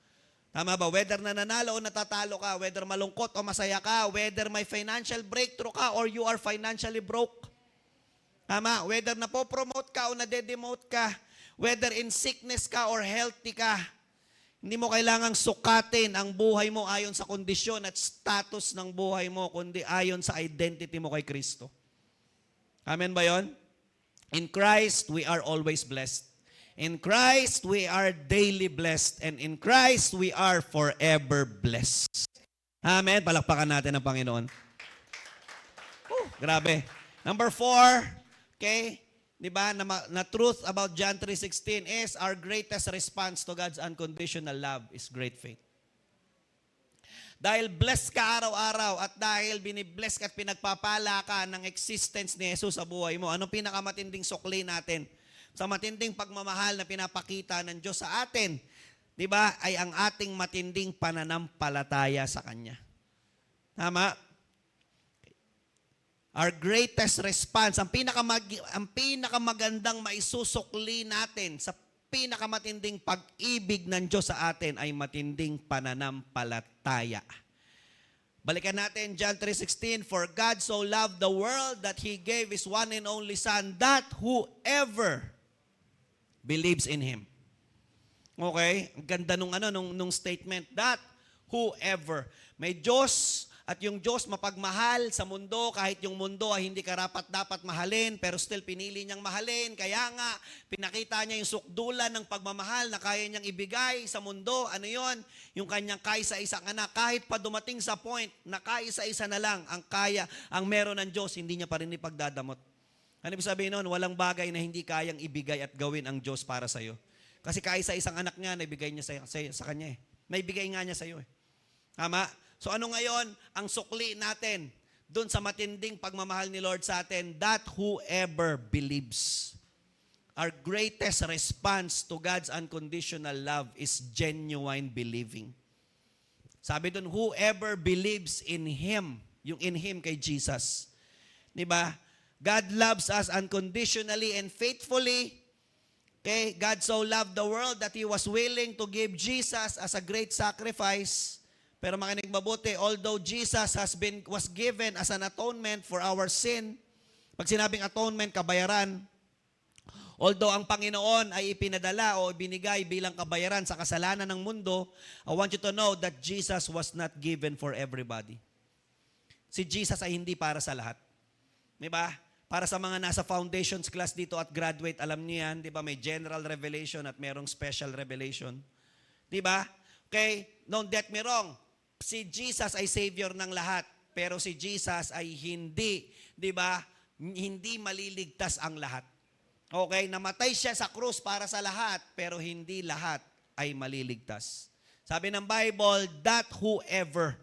Tama ba? Whether nananalo o natatalo ka, whether malungkot o masaya ka, whether may financial breakthrough ka or you are financially broke. Tama? Whether napopromote ka o nade-demote ka, whether in sickness ka or healthy ka, hindi mo kailangang sukatin ang buhay mo ayon sa kondisyon at status ng buhay mo, kundi ayon sa identity mo kay Kristo. Amen ba yon? In Christ, we are always blessed. In Christ, we are daily blessed. And in Christ, we are forever blessed. Amen? Palakpakan natin ang Panginoon. Grabe. Number 4, okay? Diba, na truth about John 3:16 is our greatest response to God's unconditional love is great faith. Dahil blessed ka araw-araw at dahil binibless ka at pinagpapala ka ng existence ni Jesus sa buhay mo, anong pinakamatinding sukli natin sa matinding pagmamahal na pinapakita ng Diyos sa atin, diba, ay ang ating matinding pananampalataya sa Kanya. Tama? Our greatest response, ang pinakamagandang maisusukli natin sa pinakamatinding pag-ibig ng Diyos sa atin ay matinding pananampalataya. Balikan natin John 3:16, for God so loved the world that He gave His one and only Son, that whoever believes in Him. Okay? Ang ganda nung statement, that whoever. May Diyos. At yung Diyos mapagmahal sa mundo, kahit yung mundo ay hindi karapat-dapat mahalin, pero still pinili niyang mahalin. Kaya nga, pinakita niya yung sukdulan ng pagmamahal na kaya niyang ibigay sa mundo. Ano yon? Yung kanyang kaisa-isang anak. Kahit pa dumating sa point na kaisa-isa na lang ang meron ng Diyos, hindi niya pa rin ipagdadamot. Ano ibig sabihin nun? Walang bagay na hindi kayang ibigay at gawin ang Diyos para sa'yo. Kasi kaisa-isang anak niya, naibigay niya sa kanya eh. Naibigay nga niya sa'yo eh. Tama? So ano ngayon ang sukli natin doon sa matinding pagmamahal ni Lord sa atin? That whoever believes. Our greatest response to God's unconditional love is genuine believing. Sabi doon, whoever believes in Him, yung in Him kay Jesus. Diba? God loves us unconditionally and faithfully. Okay? God so loved the world that He was willing to give Jesus as a great sacrifice. Pero makinig mabuti, although Jesus was given as an atonement for our sin, pag sinabing atonement, kabayaran, although ang Panginoon ay ipinadala o binigay bilang kabayaran sa kasalanan ng mundo, I want you to know that Jesus was not given for everybody. Si Jesus ay hindi para sa lahat. Diba? Para sa mga nasa foundations class dito at graduate, alam niyo yan, diba? May general revelation at merong special revelation. Diba? Okay? Don't get me wrong. Si Jesus ay Savior ng lahat. Pero si Jesus ay hindi, diba? Hindi maliligtas ang lahat. Okay? Namatay siya sa krus para sa lahat, pero hindi lahat ay maliligtas. Sabi ng Bible, that whoever,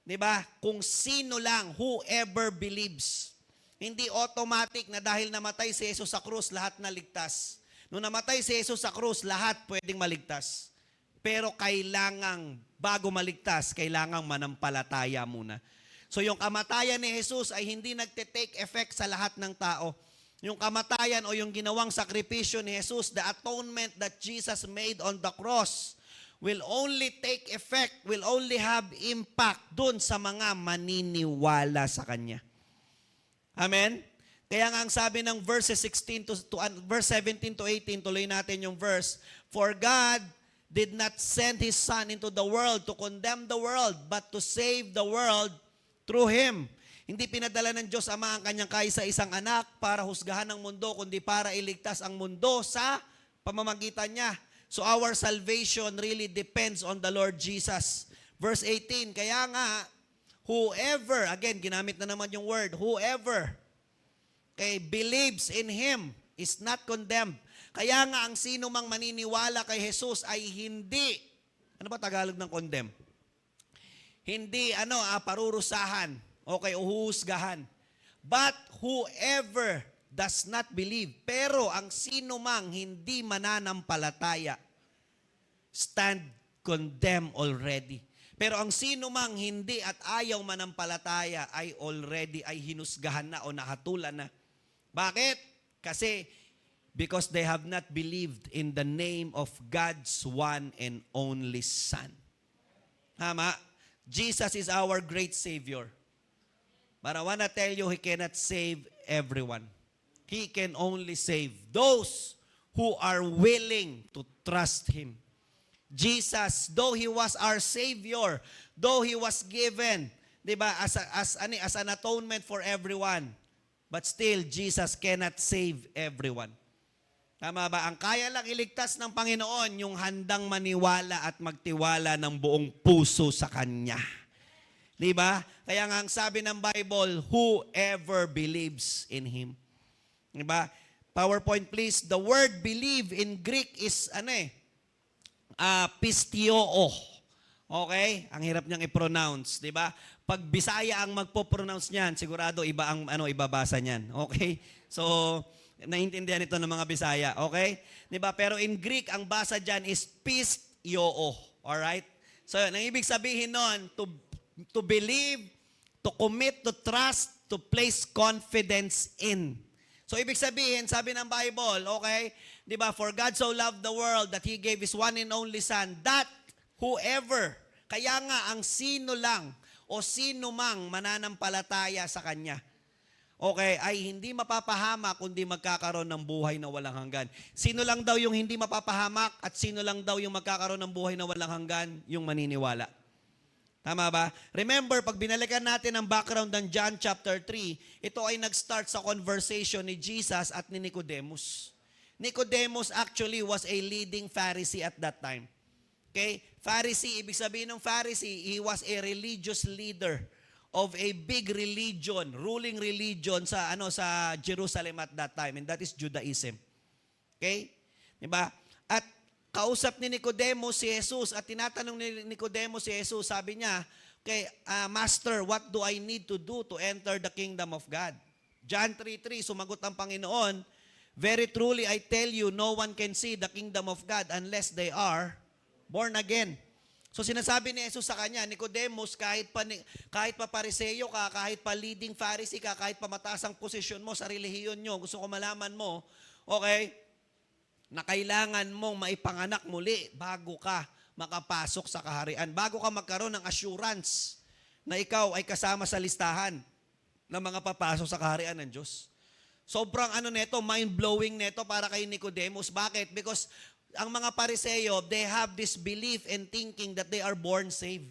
diba? Kung sino lang, whoever believes. Hindi automatic na dahil namatay si Jesus sa krus, lahat naligtas. Nung namatay si Jesus sa krus, lahat pwedeng maligtas. Pero kailangang, bago maligtas, kailangang manampalataya muna. So yung kamatayan ni Jesus ay hindi nagte-take effect sa lahat ng tao. Yung kamatayan o yung ginawang sakripisyo ni Jesus, the atonement that Jesus made on the cross, will only take effect, will only have impact dun sa mga maniniwala sa Kanya. Amen? Kaya nga ang sabi ng verses 16 verse 17 to 18, tuloy natin yung verse, for God did not send His Son into the world to condemn the world, but to save the world through Him. Hindi pinadala ng Diyos Ama ang Kanyang kaisa-isang anak para husgahan ang mundo, kundi para iligtas ang mundo sa pamamagitan niya. So our salvation really depends on the Lord Jesus. Verse 18, kaya nga, whoever, again, ginamit na naman yung word, whoever, okay, believes in Him is not condemned. Kaya nga ang sino mang maniniwala kay Jesus ay hindi, ano ba Tagalog ng condemn? Hindi, parurusahan, okay, uhuhusgahan. But whoever does not believe, pero ang sino mang hindi mananampalataya, stand condemned already. Pero ang sino mang hindi at ayaw manampalataya ay already ay hinusgahan na o nakatulan na. Bakit? Kasi because they have not believed in the name of God's one and only Son. Tama? Jesus is our great Savior. But I want to tell you, He cannot save everyone. He can only save those who are willing to trust Him. Jesus, though He was our Savior, though He was given, diba, as an atonement for everyone, but still, Jesus cannot save everyone. Tama ba? Ang kaya lang iligtas ng Panginoon, yung handang maniwala at magtiwala ng buong puso sa Kanya. Diba? Kaya nga ang sabi ng Bible, whoever believes in Him. Diba? PowerPoint please. The word believe in Greek is, pistio. Okay? Ang hirap niyang i-pronounce. Diba? Pag Bisaya ang magpo-pronounce niyan, sigurado iba ang ibabasa niyan. Okay? So, naiintindihan ito ng mga Bisaya, okay? 'Di ba? Pero in Greek, ang basa diyan is pistio. All right? So, ang ibig sabihin noon, to believe, to commit, to trust, to place confidence in. So, ibig sabihin, sabi ng Bible, okay? 'Di ba? For God so loved the world that He gave His one and only Son, that whoever, kaya nga ang sino lang o sino mang mananampalataya sa Kanya, okay, ay hindi mapapahamak kundi magkakaroon ng buhay na walang hanggan. Sino lang daw yung hindi mapapahamak at sino lang daw yung magkakaroon ng buhay na walang hanggan? Yung maniniwala. Tama ba? Remember, pag binalikan natin ang background ng John chapter 3, ito ay nag-start sa conversation ni Jesus at ni Nicodemus. Nicodemus actually was a leading Pharisee at that time. Okay? Pharisee, ibig sabihin ng Pharisee, he was a religious leader of a big religion, ruling religion sa Jerusalem at that time, and that is Judaism. Okay? 'Di ba? At kausap ni Nicodemus si Jesus at tinatanong ni Nicodemus si Jesus, sabi niya, kay Master, what do I need to do to enter the kingdom of God? John 3:3, sumagot ang Panginoon, very truly I tell you, no one can see the kingdom of God unless they are born again. So sinasabi ni Jesus sa kanya, Nicodemus, kahit pa Pariseo ka, kahit pa leading Pharisee ka, kahit pa mataas ang posisyon mo sa relihiyon nyo, gusto ko malaman mo, okay, na kailangan mong maipanganak muli bago ka makapasok sa kaharian. Bago ka magkaroon ng assurance na ikaw ay kasama sa listahan ng mga papasok sa kaharian ng Diyos. Sobrang mind-blowing neto para kay Nicodemus. Bakit? Because ang mga Pariseo, they have this belief and thinking that they are born saved.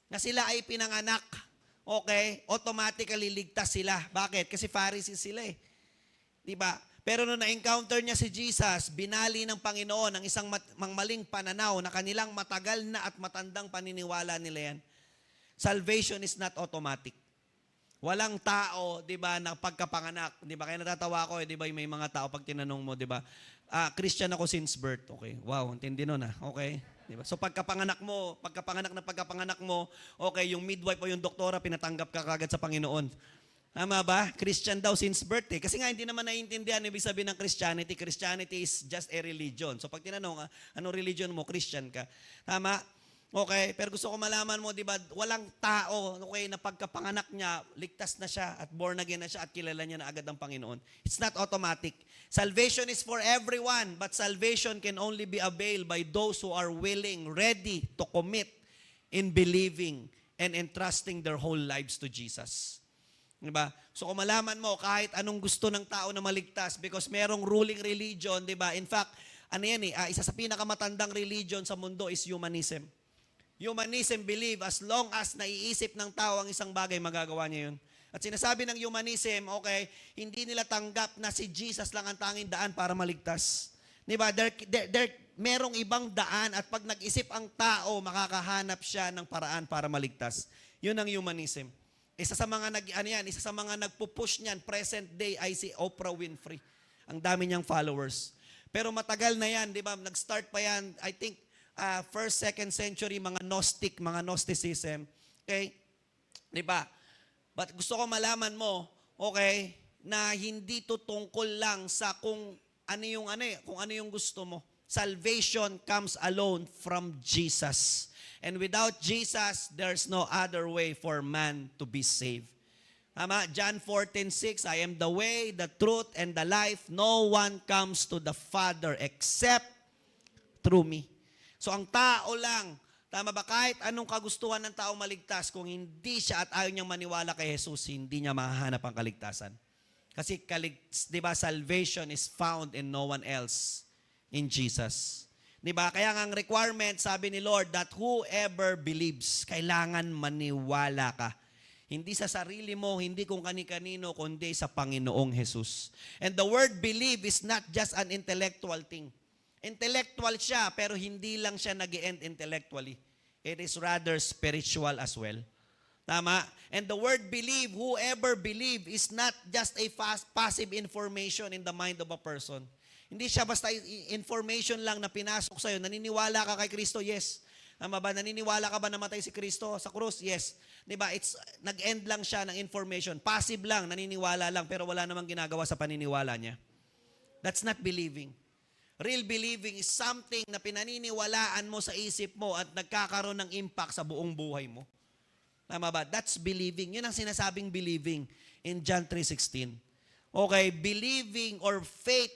Na sila ay pinanganak, okay, automatically ligtas sila. Bakit? Kasi Pharisees sila eh. Diba? Pero nung na-encounter niya si Jesus, binali ng Panginoon ang isang maling pananaw na kanilang matagal na at matandang paniniwala nila yan. Salvation is not automatic. Walang tao, 'di ba, na pagkapanganak, 'di ba? Kaya natatawa ako, 'di ba, may mga tao pag tinanong mo, 'di ba? Christian ako since birth. Okay. Wow, intindi nun Okay. 'Di ba? So pagkapanganak mo, okay, yung midwife o yung doktora pinatanggap ka kagad sa Panginoon. Tama ba? Christian daw since birth eh. Kasi nga hindi naman naiintindihan ibig sabihin ng Christianity. Christianity is just a religion. So pag tinanong, anong religion mo? Christian ka. Tama? Okay, pero gusto ko malaman mo, di ba, walang tao, okay, na pagkapanganak niya, ligtas na siya at born again na siya at kilala niya na agad ang Panginoon. It's not automatic. Salvation is for everyone, but salvation can only be availed by those who are willing, ready to commit in believing and entrusting their whole lives to Jesus. Diba? So kung malaman mo, kahit anong gusto ng tao na maligtas, because merong ruling religion, diba? In fact, isa sa pinakamatandang religion sa mundo is humanism. Humanism believe as long as naiisip ng tao ang isang bagay, magagawa niya yun. At sinasabi ng humanism, okay, hindi nila tanggap na si Jesus lang ang tanging daan para maligtas. Diba? Merong ibang daan at pag nag-isip ang tao, makakahanap siya ng paraan para maligtas. Yun ang humanism. Isa sa mga nagpo-push niyan, present day ay si Oprah Winfrey. Ang dami niyang followers. Pero matagal na yan, di ba? Nag-start pa yan, I think, 1st, 2nd century, mga Gnosticism. Okay? Di ba? But gusto ko malaman mo, okay, na hindi to tungkol lang sa kung ano yung gusto mo. Salvation comes alone from Jesus. And without Jesus, there's no other way for man to be saved. Tama? John 14:6, I am the way, the truth, and the life. No one comes to the Father except through me. So ang tao lang, tama ba, kahit anong kagustuhan ng tao maligtas, kung hindi siya at ayaw niyang maniwala kay Jesus, hindi niya mahahanap ang kaligtasan. Kasi di ba, salvation is found in no one else, in Jesus. Diba? Kaya nga ang requirement, sabi ni Lord, that whoever believes, kailangan maniwala ka. Hindi sa sarili mo, hindi kung kani-kanino, kundi sa Panginoong Jesus. And the word believe is not just an intellectual thing. Intellectual siya, pero hindi lang siya nag-end intellectually. It is rather spiritual as well. Tama? And the word believe, whoever believe, is not just a passive information in the mind of a person. Hindi siya basta information lang na pinasok sa'yo. Naniniwala ka kay Kristo? Yes. Tama ba? Naniniwala ka ba namatay si Kristo sa krus? Yes. Diba? Nag-end lang siya ng information. Passive lang, naniniwala lang, pero wala namang ginagawa sa paniniwala niya. That's not believing. Real believing is something na pinaniniwalaan mo sa isip mo at nagkakaroon ng impact sa buong buhay mo. Tama ba? That's believing. Yun ang sinasabing believing in John 3:16. Okay, believing or faith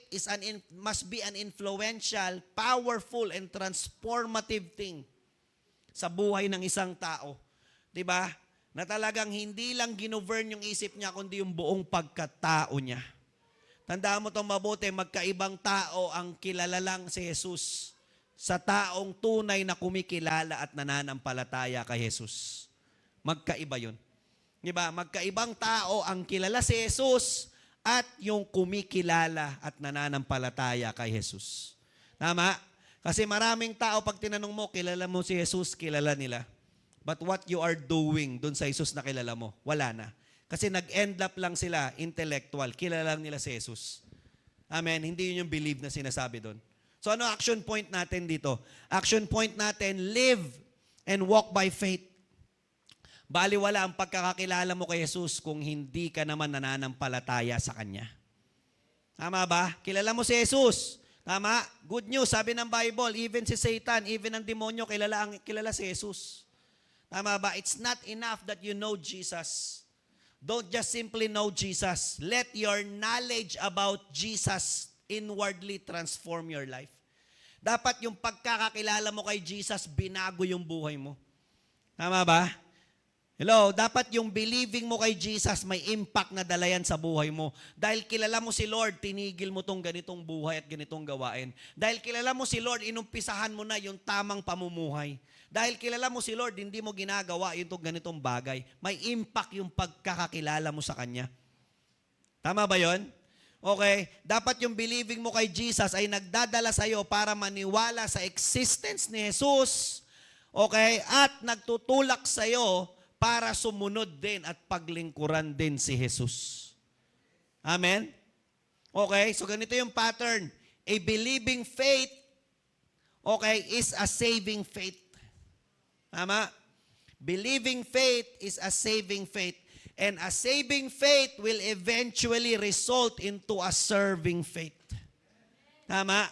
must be an influential, powerful, and transformative thing sa buhay ng isang tao. 'Di ba? Na talagang hindi lang ginovern yung isip niya, kundi yung buong pagkatao niya. Tandaan mo itong mabuti, magkaibang tao ang kilala lang si Jesus sa taong tunay na kumikilala at nananampalataya kay Jesus. Magkaiba yun. 'Di ba? Magkaibang tao ang kilala si Jesus at yung kumikilala at nananampalataya kay Jesus. Tama? Kasi maraming tao, pag tinanong mo, kilala mo si Jesus, kilala nila. But what you are doing dun sa Jesus na kilala mo, wala na. Kasi nag-end up lang sila, intellectual, kilala lang nila si Jesus. Amen? Hindi yun yung believe na sinasabi dun. So ano action point natin dito? Action point natin, live and walk by faith. Baliwala ang pagkakakilala mo kay Jesus kung hindi ka naman nananampalataya sa Kanya. Tama ba? Kilala mo si Jesus. Tama? Good news, sabi ng Bible, even si Satan, even ang demonyo, kilala si Jesus. Tama ba? It's not enough that you know Jesus. Don't just simply know Jesus. Let your knowledge about Jesus inwardly transform your life. Dapat yung pagkakakilala mo kay Jesus, binago yung buhay mo. Tama ba? Hello, dapat yung believing mo kay Jesus, may impact na dala yan sa buhay mo. Dahil kilala mo si Lord, tinigil mo tong ganitong buhay at ganitong gawain. Dahil kilala mo si Lord, inumpisahan mo na yung tamang pamumuhay. Dahil kilala mo si Lord, hindi mo ginagawa yung ganitong bagay. May impact yung pagkakakilala mo sa Kanya. Tama ba yon? Okay? Dapat yung believing mo kay Jesus ay nagdadala sa iyo para maniwala sa existence ni Jesus. Okay? At nagtutulak sa iyo para sumunod din at paglingkuran din si Jesus. Amen? Okay? So ganito yung pattern. A believing faith, okay, is a saving faith. Tama? Believing faith is a saving faith. And a saving faith will eventually result into a serving faith. Tama?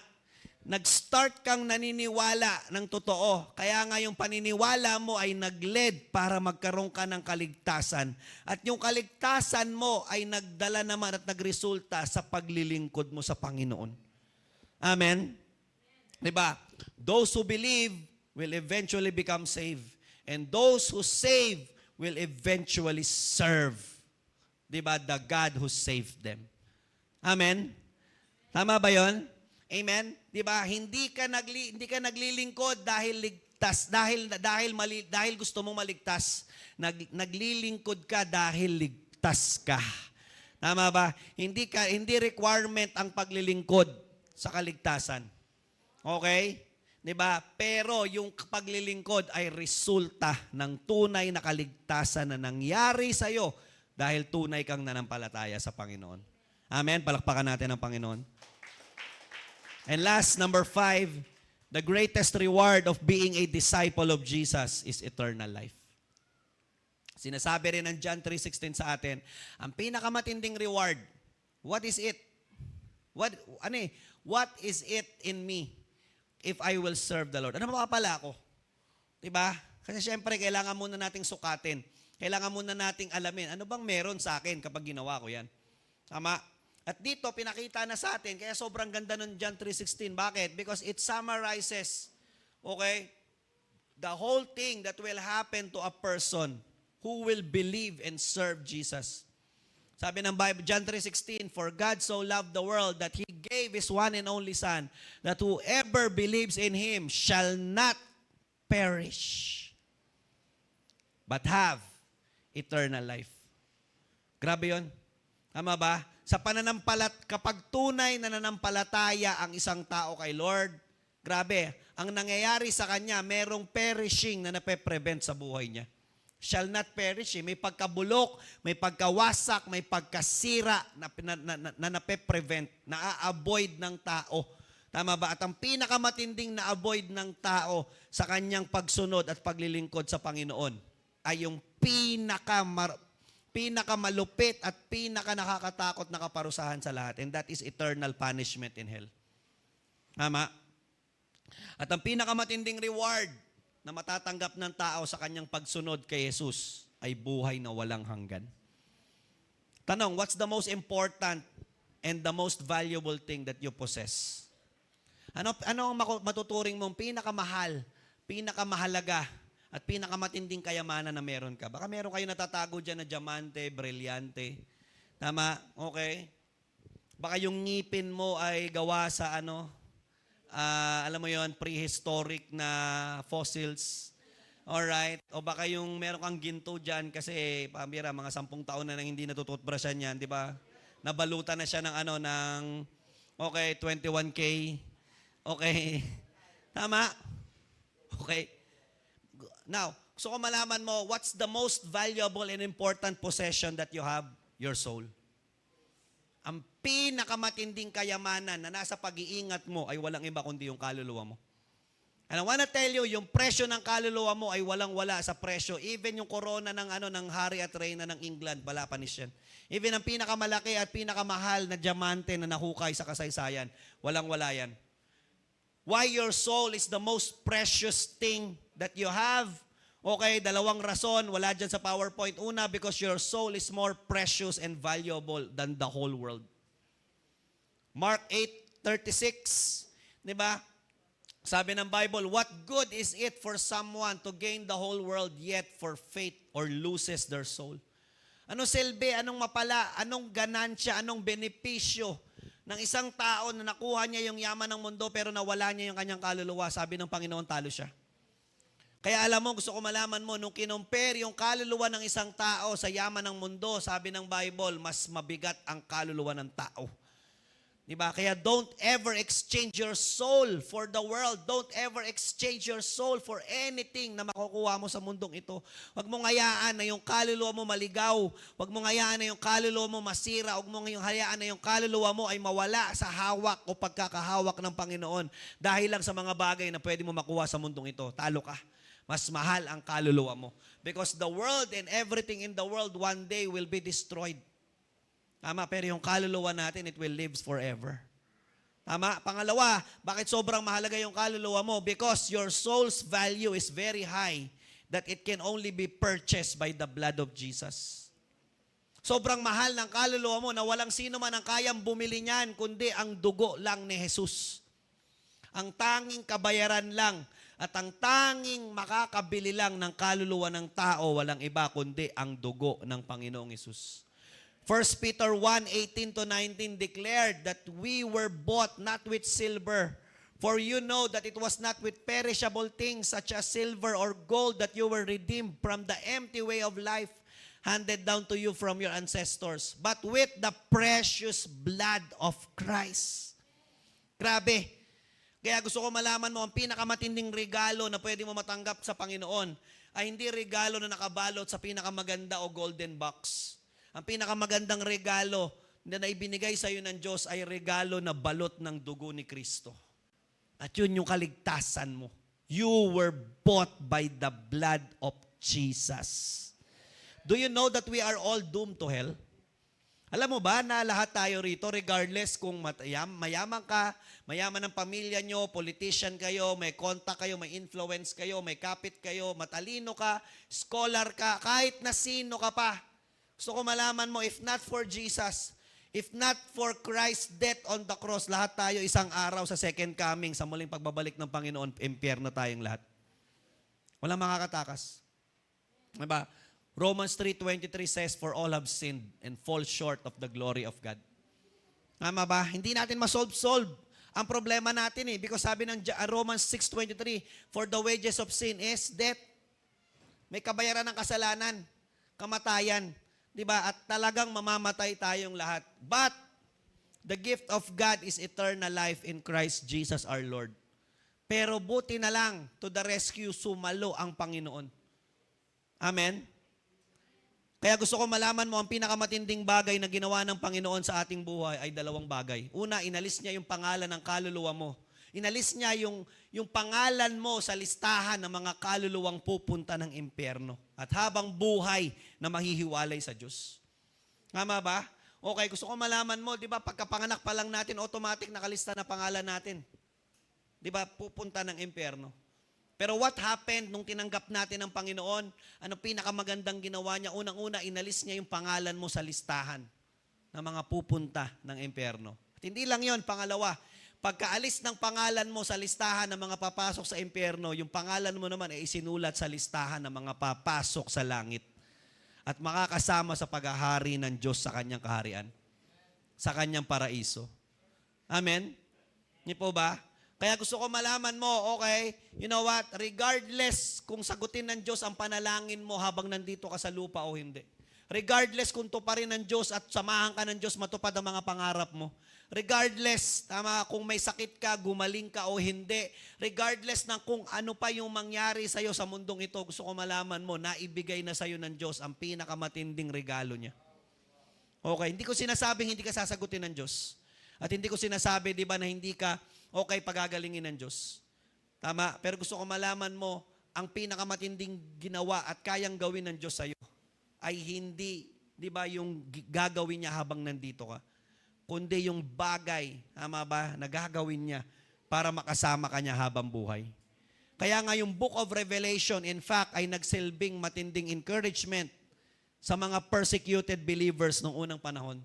Nag-start kang naniniwala ng totoo. Kaya nga yung paniniwala mo ay nag-led para magkaroon ka ng kaligtasan. At yung kaligtasan mo ay nagdala naman at nagresulta sa paglilingkod mo sa Panginoon. Amen? Diba? Those who believe will eventually become saved. And those who save will eventually serve. Diba? The God who saved them. Amen? Tama ba yon? Amen? 'Di ba? Hindi ka naglilingkod dahil ligtas, dahil gusto mong maligtas. Naglilingkod ka dahil ligtas ka. Tama ba? Hindi requirement ang paglilingkod sa kaligtasan. Okay? 'Di ba? Pero yung paglilingkod ay resulta ng tunay na kaligtasan na nangyari sa iyo dahil tunay kang nanampalataya sa Panginoon. Amen? Palakpakan natin ang Panginoon. And last, number 5, the greatest reward of being a disciple of Jesus is eternal life. Sinasabi rin ng John 3:16 sa atin, ang pinakamatinding reward, what is it? What is it in me if I will serve the Lord? Ano mapapala ako? Diba? Kasi syempre, kailangan muna nating sukatin. Kailangan muna nating alamin, ano bang meron sa akin kapag ginawa ko yan? Tama? At dito, pinakita na sa atin, kaya sobrang ganda ng John 3:16. Bakit? Because it summarizes, okay, the whole thing that will happen to a person who will believe and serve Jesus. Sabi ng Bible, John 3:16, for God so loved the world that He gave His one and only Son, that whoever believes in Him shall not perish, but have eternal life. Grabe yun. Tama ba? Sa kapag tunay na nananampalataya ang isang tao kay Lord, grabe, ang nangyayari sa kanya, merong perishing na nape-prevent sa buhay niya. Shall not perish. May pagkabulok, may pagkawasak, may pagkasira na nape-prevent, na-avoid ng tao. Tama ba? At ang pinakamatinding na-avoid ng tao sa kanyang pagsunod at paglilingkod sa Panginoon ay yung pinakamalupit at nakakatakot na kaparusahan sa lahat. And that is eternal punishment in hell. Tama? At ang pinakamatinding reward na matatanggap ng tao sa kanyang pagsunod kay Jesus ay buhay na walang hanggan. Tanong, what's the most important and the most valuable thing that you possess? Ano ang matuturing mong pinakamahalaga, at pinakamatinding kayamanan na meron ka? Baka meron kayo natatago dyan na diamante, brilyante. Tama? Okay? Baka yung ngipin mo ay gawa sa alam mo yon, prehistoric na fossils. Alright? O baka yung meron kang ginto dyan kasi, pambira, mga 10 taon na nang hindi natututbrushan yan, di ba? Nabalutan na siya ng 21K. Okay? Tama? Okay? Now, gusto ko malaman mo, what's the most valuable and important possession that you have? Your soul. Ang pinakamatinding kayamanan na nasa pag-iingat mo ay walang iba kundi yung kaluluwa mo. And I wanna tell you, yung presyo ng kaluluwa mo ay walang-wala sa presyo. Even yung corona ng hari at reyna ng England, wala pa ni yan. Even ang pinakamalaki at pinakamahal na diamante na nahukay sa kasaysayan, walang-wala yan. Why your soul is the most precious thing that you have? Okay, dalawang rason, wala dyan sa PowerPoint. Una, because your soul is more precious and valuable than the whole world. Mark 8:36, di ba? Sabi ng Bible, what good is it for someone to gain the whole world yet forfeit or loses their soul? Anong silbi, anong mapala, anong ganansya, anong benepisyo ng isang tao na nakuha niya yung yaman ng mundo pero nawala niya yung kanyang kaluluwa? Sabi ng Panginoon, talo siya. Kaya alam mo, gusto ko malaman mo, nung kinumpare yung kaluluwa ng isang tao sa yaman ng mundo, sabi ng Bible, mas mabigat ang kaluluwa ng tao. Diba? Kaya don't ever exchange your soul for the world. Don't ever exchange your soul for anything na makukuha mo sa mundong ito. Huwag mong hayaan na yung kaluluwa mo maligaw. Huwag mong hayaan na yung kaluluwa mo masira. Huwag mong hayaan na yung kaluluwa mo ay mawala sa hawak o pagkakahawak ng Panginoon dahil lang sa mga bagay na pwede mo makuha sa mundong ito. Talo ka. Mas mahal ang kaluluwa mo. Because the world and everything in the world one day will be destroyed. Tama, pero yung kaluluwa natin, it will live forever. Tama? Pangalawa, bakit sobrang mahalaga yung kaluluwa mo? Because your soul's value is very high that it can only be purchased by the blood of Jesus. Sobrang mahal ng kaluluwa mo na walang sino man ang kayang bumili niyan, kundi ang dugo lang ni Jesus. Ang tanging kabayaran lang at ang tanging makakabili lang ng kaluluwa ng tao, walang iba kundi ang dugo ng Panginoong Jesus. 1 Peter 1:18-19 declared that we were bought not with silver, for you know that it was not with perishable things such as silver or gold that you were redeemed from the empty way of life handed down to you from your ancestors, but with the precious blood of Christ. Grabe. Kaya gusto ko malaman mo, ang pinakamatinding regalo na pwede mo matanggap sa Panginoon ay hindi regalo na nakabalot sa pinakamaganda o golden box. Ang pinakamagandang regalo na naibinigay sa iyo ng Diyos ay regalo na balot ng dugo ni Kristo. At yun yung kaligtasan mo. You were bought by the blood of Jesus. Do you know that we are all doomed to hell? Alam mo ba na lahat tayo rito, regardless kung mayaman ka, mayaman ang pamilya nyo, politician kayo, may contact kayo, may influence kayo, may kapit kayo, matalino ka, scholar ka, kahit na sino ka pa. Gusto ko malaman mo, if not for Jesus, if not for Christ's death on the cross, lahat tayo isang araw sa second coming, sa muling pagbabalik ng Panginoon, impyerno tayong lahat. Walang makakatakas. Diba? Romans 3:23 says, for all have sinned and fall short of the glory of God. Tama ba? Hindi natin masolve ang problema natin because sabi ng Romans 6:23, for the wages of sin is death. May kabayaran ng kasalanan, kamatayan. Diba? At talagang mamamatay tayong lahat. But the gift of God is eternal life in Christ Jesus our Lord. Pero buti na lang, to the rescue, sumalo ang Panginoon. Amen? Kaya gusto ko malaman mo, ang pinakamatinding bagay na ginawa ng Panginoon sa ating buhay ay dalawang bagay. Una, inalis niya yung pangalan ng kaluluwa mo. Inalis niya yung pangalan mo sa listahan ng mga kaluluwang pupunta ng impyerno. At habang buhay na mahihiwalay sa Diyos. Tama ba? Okay, gusto ko malaman mo, di ba, pagkapanganak pa lang natin, automatic nakalista na pangalan natin. Di ba, pupunta ng impyerno. Pero what happened nung tinanggap natin ng Panginoon? Ano pinakamagandang ginawa niya? Unang-una, inalis niya yung pangalan mo sa listahan ng mga pupunta ng impyerno. At hindi lang yon, pangalawa, pagkaalis ng pangalan mo sa listahan ng mga papasok sa impyerno, yung pangalan mo naman ay isinulat sa listahan ng mga papasok sa langit at makakasama sa paghahari ng Diyos sa kanyang kaharian, sa kanyang paraiso. Amen? Hindi po ba? Kaya gusto ko malaman mo, okay, you know what, regardless kung sagutin ng Diyos ang panalangin mo habang nandito ka sa lupa o hindi. Regardless kung tuparin ng Diyos at samahan ka ng Diyos matupad ang mga pangarap mo. Regardless, tama, kung may sakit ka, gumaling ka o hindi. Regardless ng kung ano pa yung mangyari sa'yo sa mundong ito, gusto ko malaman mo, naibigay na sa'yo ng Diyos ang pinakamatinding regalo niya. Okay, hindi ko sinasabing hindi ka sasagutin ng Diyos. At hindi ko sinasabi, di ba, na hindi ka okay pagagalingin ng Diyos. Tama? Pero gusto ko malaman mo, ang pinakamatinding ginawa at kayang gawin ng Diyos sa'yo ay hindi, di ba, yung gagawin niya habang nandito ka, kundi yung bagay, tama ba, na gagawin niya para makasama ka niya habang buhay. Kaya nga yung Book of Revelation, in fact, ay nagsilbing matinding encouragement sa mga persecuted believers noong unang panahon.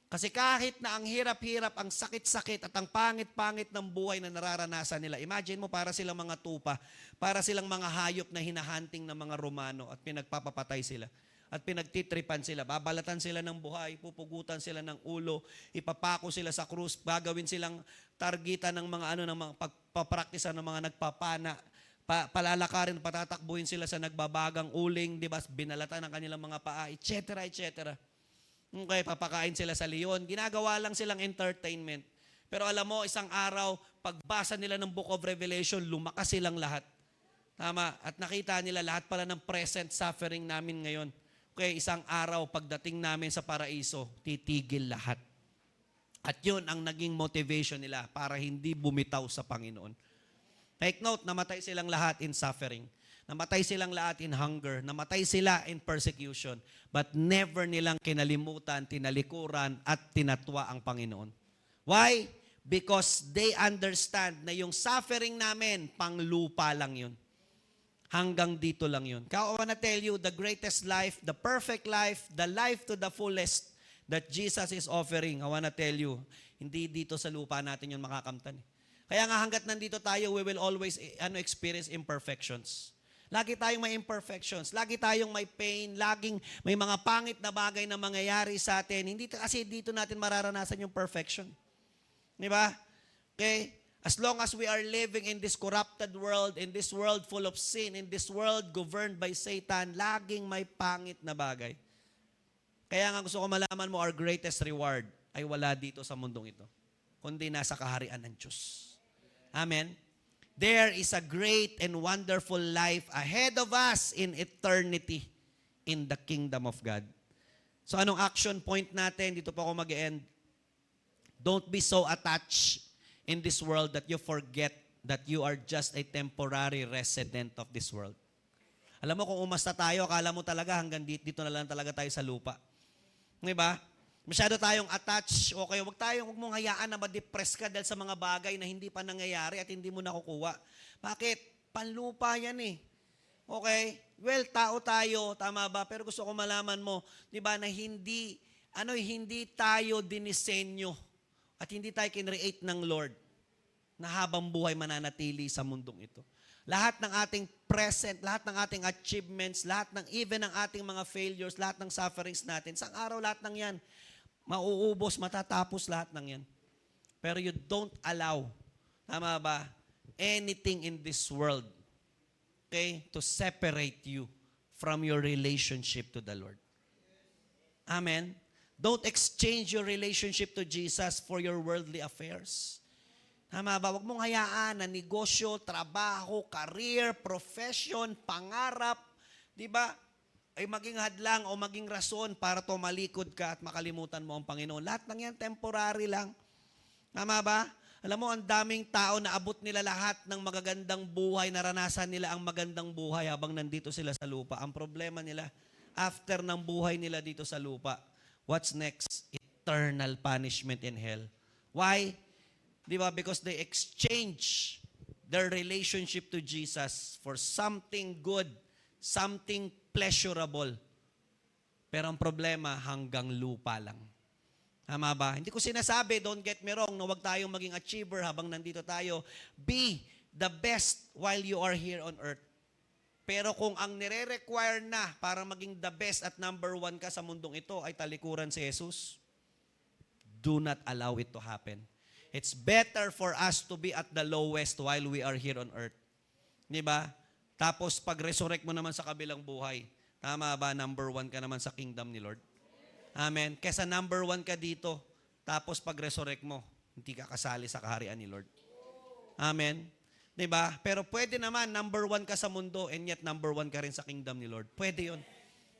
Kasi kahit na ang hirap-hirap, ang sakit-sakit at ang pangit-pangit ng buhay na nararanasan nila, imagine mo para silang mga tupa, para silang mga hayop na hinahanting ng mga Romano at pinagpapapatay sila at pinagtitripan sila. Babalatan sila ng buhay, pupugutan sila ng ulo, ipapako sila sa krus, gagawin silang targitan ng mga ng mga pagpapraktisa ng mga nagpapana, palalakarin, patatakbuhin sila sa nagbabagang uling, di ba? Binalatan ng kanilang mga paa, etc., etc. Okay, papakain sila sa leon. Ginagawa lang silang entertainment. Pero alam mo, isang araw, pagbasa nila ng Book of Revelation, lumakas silang lahat. Tama? At nakita nila lahat pala ng present suffering namin ngayon. Okay, isang araw, pagdating namin sa paraiso, titigil lahat. At yun ang naging motivation nila para hindi bumitaw sa Panginoon. Take note, namatay silang lahat in suffering. Namatay silang lahat in hunger. Namatay sila in persecution. But never nilang kinalimutan, tinalikuran, at tinatwa ang Panginoon. Why? Because they understand na yung suffering namin, panglupa lang yun. Hanggang dito lang yun. I wanna tell you, the greatest life, the perfect life, the life to the fullest that Jesus is offering, I wanna tell you, hindi dito sa lupa natin yun makakamtan. Kaya nga hanggat nandito tayo, we will always experience imperfections. Lagi tayong may imperfections. Lagi tayong may pain. Laging may mga pangit na bagay na mangyayari sa atin. Hindi kasi dito natin mararanasan yung perfection. Di ba? Okay? As long as we are living in this corrupted world, in this world full of sin, in this world governed by Satan, laging may pangit na bagay. Kaya nga gusto ko malaman mo, our greatest reward ay wala dito sa mundong ito, kundi nasa kaharian ng Diyos. Amen? There is a great and wonderful life ahead of us in eternity in the kingdom of God. So anong action point natin? Dito po ako mag-end. Don't be so attached in this world that you forget that you are just a temporary resident of this world. Alam mo, kung umasta tayo, akala mo talaga hanggang dito na lang talaga tayo sa lupa. Diba? Masyado tayong attached. Okay, wag mong hayaan na ma-depress ka dahil sa mga bagay na hindi pa nangyayari at hindi mo nakukuha. Bakit? Panlupa yan eh. Okay? Well, tao tayo, tama ba? Pero gusto ko malaman mo, di ba, na hindi tayo dinisenyo at hindi tayo kinreate ng Lord na habang buhay mananatili sa mundong ito. Lahat ng ating present, lahat ng ating achievements, even ng ating mga failures, lahat ng sufferings natin, isang araw lahat ng yan, mauubos, matatapos lahat ng yan. Pero you don't allow, tama ba, anything in this world, okay, to separate you from your relationship to the Lord. Amen? Don't exchange your relationship to Jesus for your worldly affairs. Tama ba? Huwag mong hayaan na negosyo, trabaho, career, profession, pangarap, di ba, ay maging hadlang o maging rason para tumalikod ka at makalimutan mo ang Panginoon. Lahat ng yan temporary lang. Tama ba? Alam mo, ang daming tao na abot nila lahat ng magagandang buhay, naranasan nila ang magandang buhay habang nandito sila sa lupa. Ang problema nila, after ng buhay nila dito sa lupa, what's next? Eternal punishment in hell. Why? Di ba? Because they exchange their relationship to Jesus for something good, something pleasurable. Pero ang problema, hanggang lupa lang. Tama ba? Hindi ko sinasabi, don't get me wrong, na huwag tayong maging achiever habang nandito tayo. Be the best while you are here on earth. Pero kung ang nire-require na para maging the best at number one ka sa mundong ito ay talikuran si Jesus, do not allow it to happen. It's better for us to be at the lowest while we are here on earth. Di ba? Tapos pag-resurrect mo naman sa kabilang buhay, tama ba, number one ka naman sa kingdom ni Lord? Amen. Kesa number one ka dito, tapos pag-resurrect mo, hindi ka kasali sa kaharian ni Lord. Amen. Diba? Pero pwede naman, number one ka sa mundo, and yet number one ka rin sa kingdom ni Lord. Pwede yun.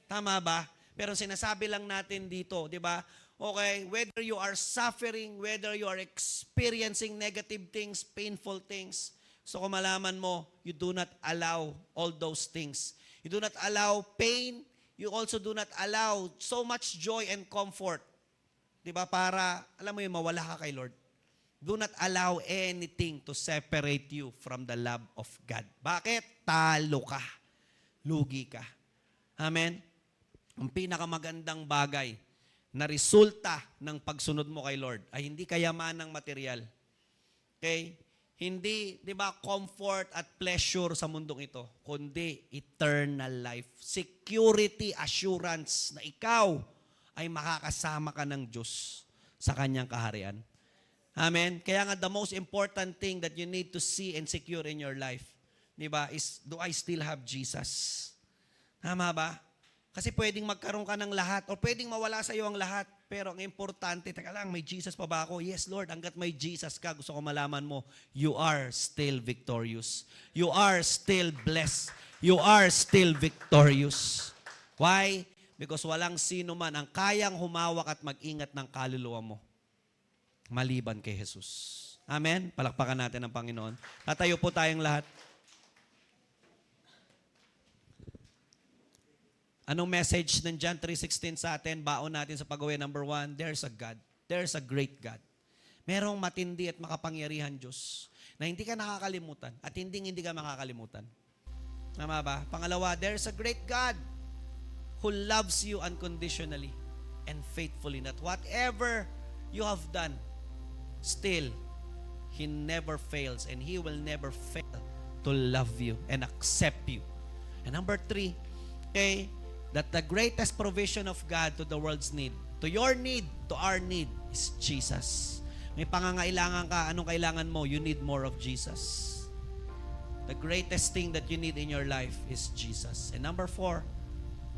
Tama ba? Pero sinasabi lang natin dito, di ba? Okay, whether you are suffering, whether you are experiencing negative things, painful things, So kung malaman mo, you do not allow all those things. You do not allow pain. You also do not allow so much joy and comfort. Diba? Para, alam mo yun, mawala ka kay Lord. Do not allow anything to separate you from the love of God. Bakit? Talo ka. Lugi ka. Amen? Ang pinakamagandang bagay na resulta ng pagsunod mo kay Lord ay hindi kayamanang material. Okay? Hindi, di ba, comfort at pleasure sa mundong ito, kundi eternal life. Security, assurance na ikaw ay makakasama ka ng Diyos sa kanyang kaharian. Amen? Kaya nga, the most important thing that you need to see and secure in your life, di ba, is, do I still have Jesus? Tama ba? Kasi pwedeng magkaroon ka ng lahat o pwedeng mawala sa iyo ang lahat. Pero ang importante, teka lang, may Jesus pa ba ako? Yes, Lord, hanggat may Jesus ka, gusto ko malaman mo, you are still victorious. You are still blessed. You are still victorious. Why? Because walang sino man ang kayang humawak at mag-ingat ng kaluluwa mo maliban kay Jesus. Amen? Palakpakan natin ang Panginoon. Tatayo po tayong lahat. Anong message ng John 3:16 sa atin? Baon natin sa pag-uwi. Number 1, there's a God. There's a great God. Merong matindi at makapangyarihan Diyos na hindi ka nakakalimutan at hindi ka makakalimutan. Tama ba? Pangalawa, there's a great God who loves you unconditionally and faithfully. That whatever you have done, still, He never fails and He will never fail to love you and accept you. And number 3, okay, that the greatest provision of God to the world's need, to your need, to our need, is Jesus. May pangangailangan ka, anong kailangan mo? You need more of Jesus. The greatest thing that you need in your life is Jesus. And number 4,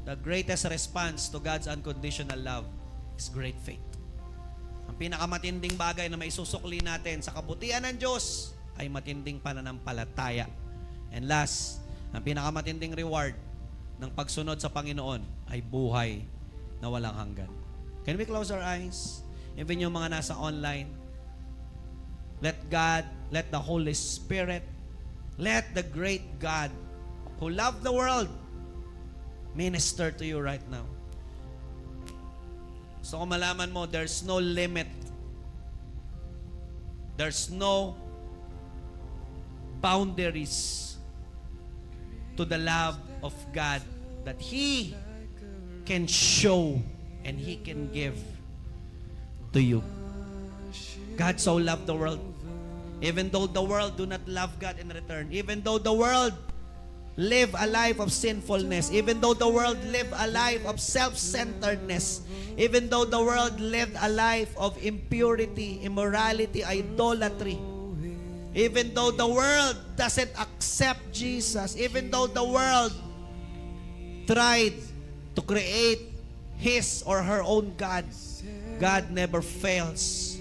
the greatest response to God's unconditional love is great faith. Ang pinakamatinding bagay na maisusukli natin sa kabutihan ng Diyos ay matinding pananampalataya. And last, ang pinakamatinding reward ng pagsunod sa Panginoon ay buhay na walang hanggan. Can we close our eyes? Even yung mga nasa online, let God, let the Holy Spirit, let the great God who loved the world minister to you right now. So kung malaman mo, there's no limit. There's no boundaries to the love of God that He can show and He can give to you. God so loved the world. Even though the world do not love God in return, even though the world live a life of sinfulness, even though the world live a life of self-centeredness, even though the world lived a life of impurity, immorality, idolatry, even though the world doesn't accept Jesus, even though the world tried to create his or her own God, God never fails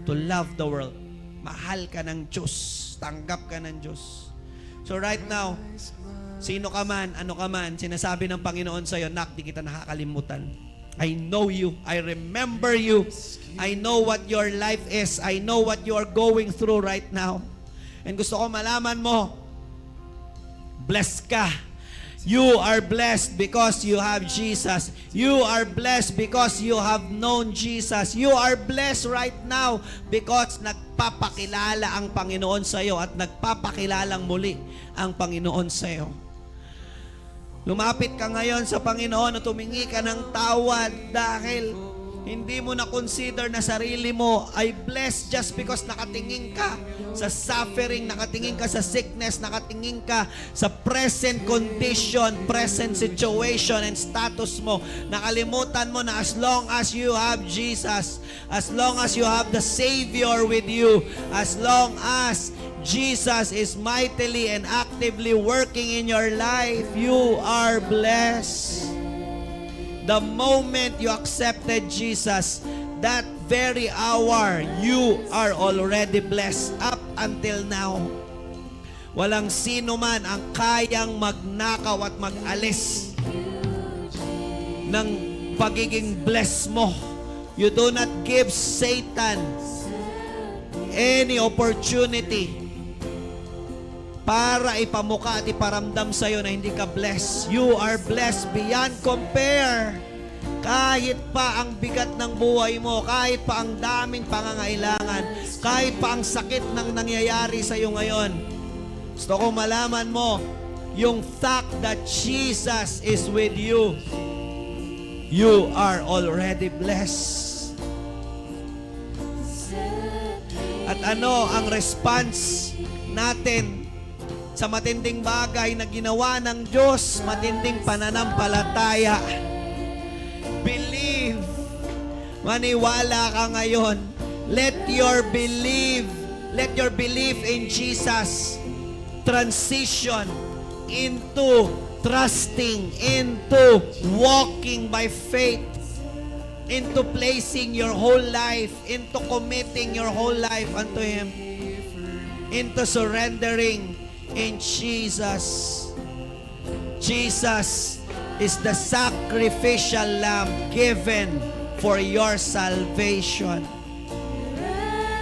to love the world. Mahal ka ng Diyos. Tanggap ka ng Diyos. So right now, sino ka man, ano ka man, sinasabi ng Panginoon sa'yo, nak, di kita nakakalimutan. I know you. I remember you. I know what your life is. I know what you are going through right now. And gusto ko malaman mo, blessed ka. You are blessed because you have Jesus. You are blessed because you have known Jesus. You are blessed right now because nagpapakilala ang Panginoon sa iyo at nagpapakilalang muli ang Panginoon sa iyo. Lumapit ka ngayon sa Panginoon at tumingi ka ng tawad dahil hindi mo na-consider na sarili mo ay blessed just because nakatingin ka sa suffering, nakatingin ka sa sickness, nakatingin ka sa present condition, present situation and status mo. Nakalimutan mo na as long as you have Jesus, as long as you have the Savior with you, as long as Jesus is mightily and actively working in your life, you are blessed. The moment you accepted Jesus, that very hour, you are already blessed up until now. Walang sino man ang kayang magnakaw at mag-alis ng pagiging blessed mo. You do not give Satan any opportunity para ipamuka at iparamdam sa'yo na hindi ka blessed. You are blessed beyond compare. Kahit pa ang bigat ng buhay mo, kahit pa ang daming pangangailangan, kahit pa ang sakit ng nangyayari sa'yo ngayon, gusto ko malaman mo, yung fact that Jesus is with you, you are already blessed. At ano ang response natin sa matinding bagay na ginawa ng Diyos? Matinding pananampalataya. Believe. Maniwala ka ngayon. Let your belief in Jesus transition into trusting, into walking by faith, into placing your whole life, into committing your whole life unto Him, into surrendering in Jesus. Jesus is the sacrificial lamb given for your salvation.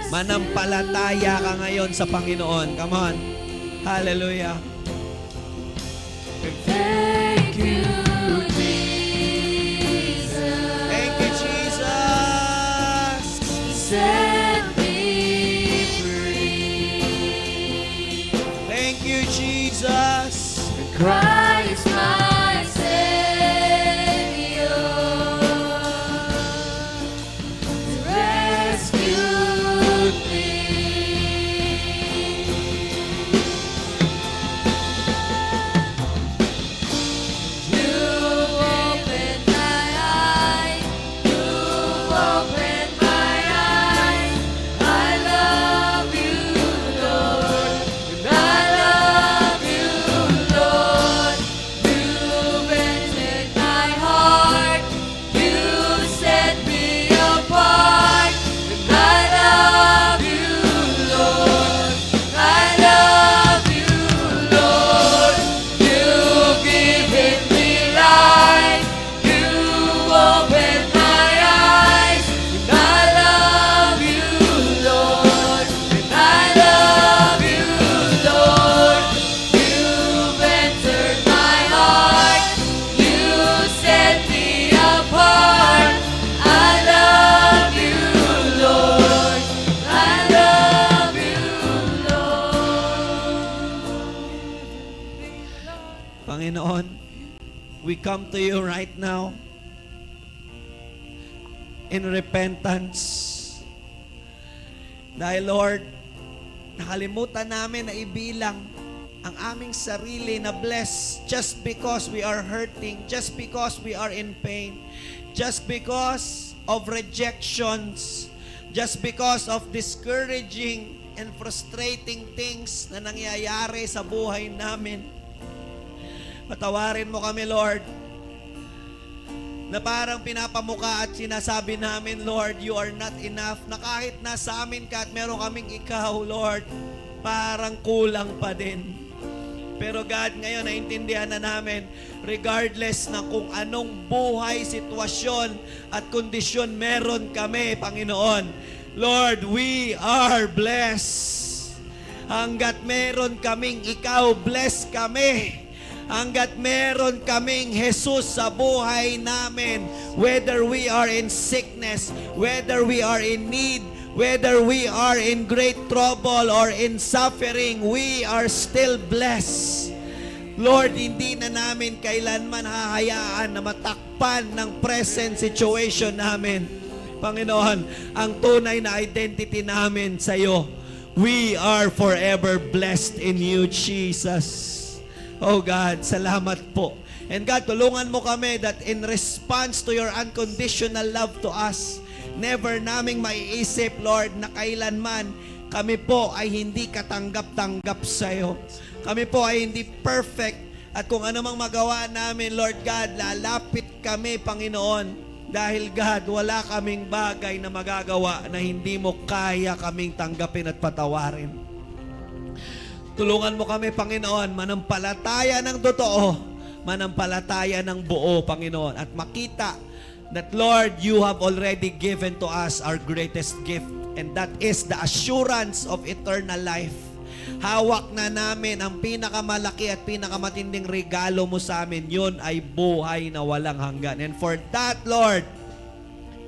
Manampalataya ka ngayon sa Panginoon. Come on. Hallelujah. Thank you, Jesus. Thank you, Jesus. Set me free. Thank you, Jesus. Christ my Savior rescued me. You've opened my eyes. You've opened my eyes. I love you, Lord. I love you, Lord. You've entered my heart. You set me apart. I love you, Lord. I love you, Lord. You've given me life. You've opened my eyes. I love you, Lord. I love you, Lord. You've entered my heart. You set me apart. I love you, Lord. I love you, Lord. Panginoon, we come to you right now in repentance. Dahil Lord, nakalimutan namin na ibilang ang aming sarili na blessed just because we are hurting, just because we are in pain, just because of rejections, just because of discouraging and frustrating things na nangyayari sa buhay namin. Patawarin mo kami, Lord, na parang pinapamuka at sinasabi namin, Lord, you are not enough, na kahit nasa amin ka at meron kaming ikaw, Lord, parang kulang pa din. Pero God, ngayon naintindihan na namin, regardless ng kung anong buhay, sitwasyon at kondisyon meron kami, Panginoon, Lord, we are blessed. Hanggat meron kaming ikaw, blessed kami. Hanggat meron kaming Jesus sa buhay namin, whether we are in sickness, whether we are in need, whether we are in great trouble or in suffering, we are still blessed. Lord, hindi na namin kailanman hahayaan na matakpan ng present situation namin. Panginoon, ang tunay na identity namin sa iyo, we are forever blessed in you, Jesus. Oh God, salamat po. And God, tulungan mo kami that in response to your unconditional love to us, never naming maiisip, Lord, na kailanman kami po ay hindi katanggap-tanggap sa iyo. Kami po ay hindi perfect. At kung ano mang magawa namin, Lord God, lalapit kami, Panginoon. Dahil God, wala kaming bagay na magagawa na hindi mo kaya kaming tanggapin at patawarin. Tulungan mo kami, Panginoon, manampalataya ng totoo, manampalataya ng buo, Panginoon, at makita that, Lord, you have already given to us our greatest gift, and that is the assurance of eternal life. hawak na namin ang pinakamalaki at pinakamatinding regalo mo sa amin. Yun ay buhay na walang hanggan. And for that, Lord,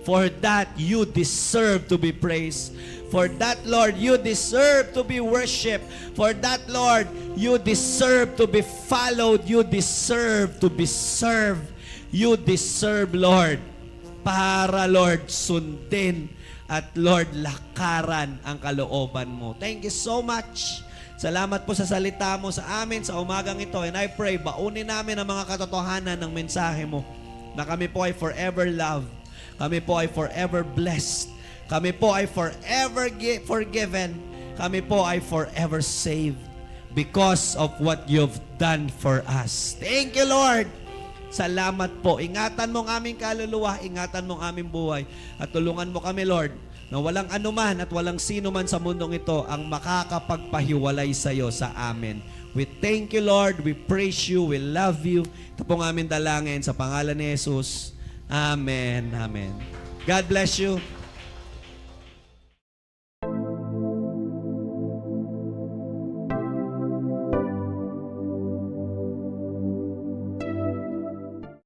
for that, you deserve to be praised. For that, Lord, you deserve to be worshipped. For that, Lord, you deserve to be followed. You deserve to be served. You deserve, Lord, para, Lord, sundin at, Lord, lakaran ang kalooban mo. Thank you so much. Salamat po sa salita mo sa amin sa umagang ito. And I pray, baunin namin ang mga katotohanan ng mensahe mo na kami po ay forever loved. Kami po ay forever blessed. Kami po ay forever forgiven. Kami po ay forever saved because of what you've done for us. Thank you, Lord. Salamat po. Ingatan mo ang aming kaluluwa, ingatan mo ang aming buhay, at tulungan mo kami, Lord, na walang anuman at walang sino man sa mundong ito ang makakapagpahiwalay sa iyo sa amin. We thank you, Lord. We praise you. We love you. Ito pong aming dalangin sa pangalan ni Jesus. Amen. Amen. God bless you.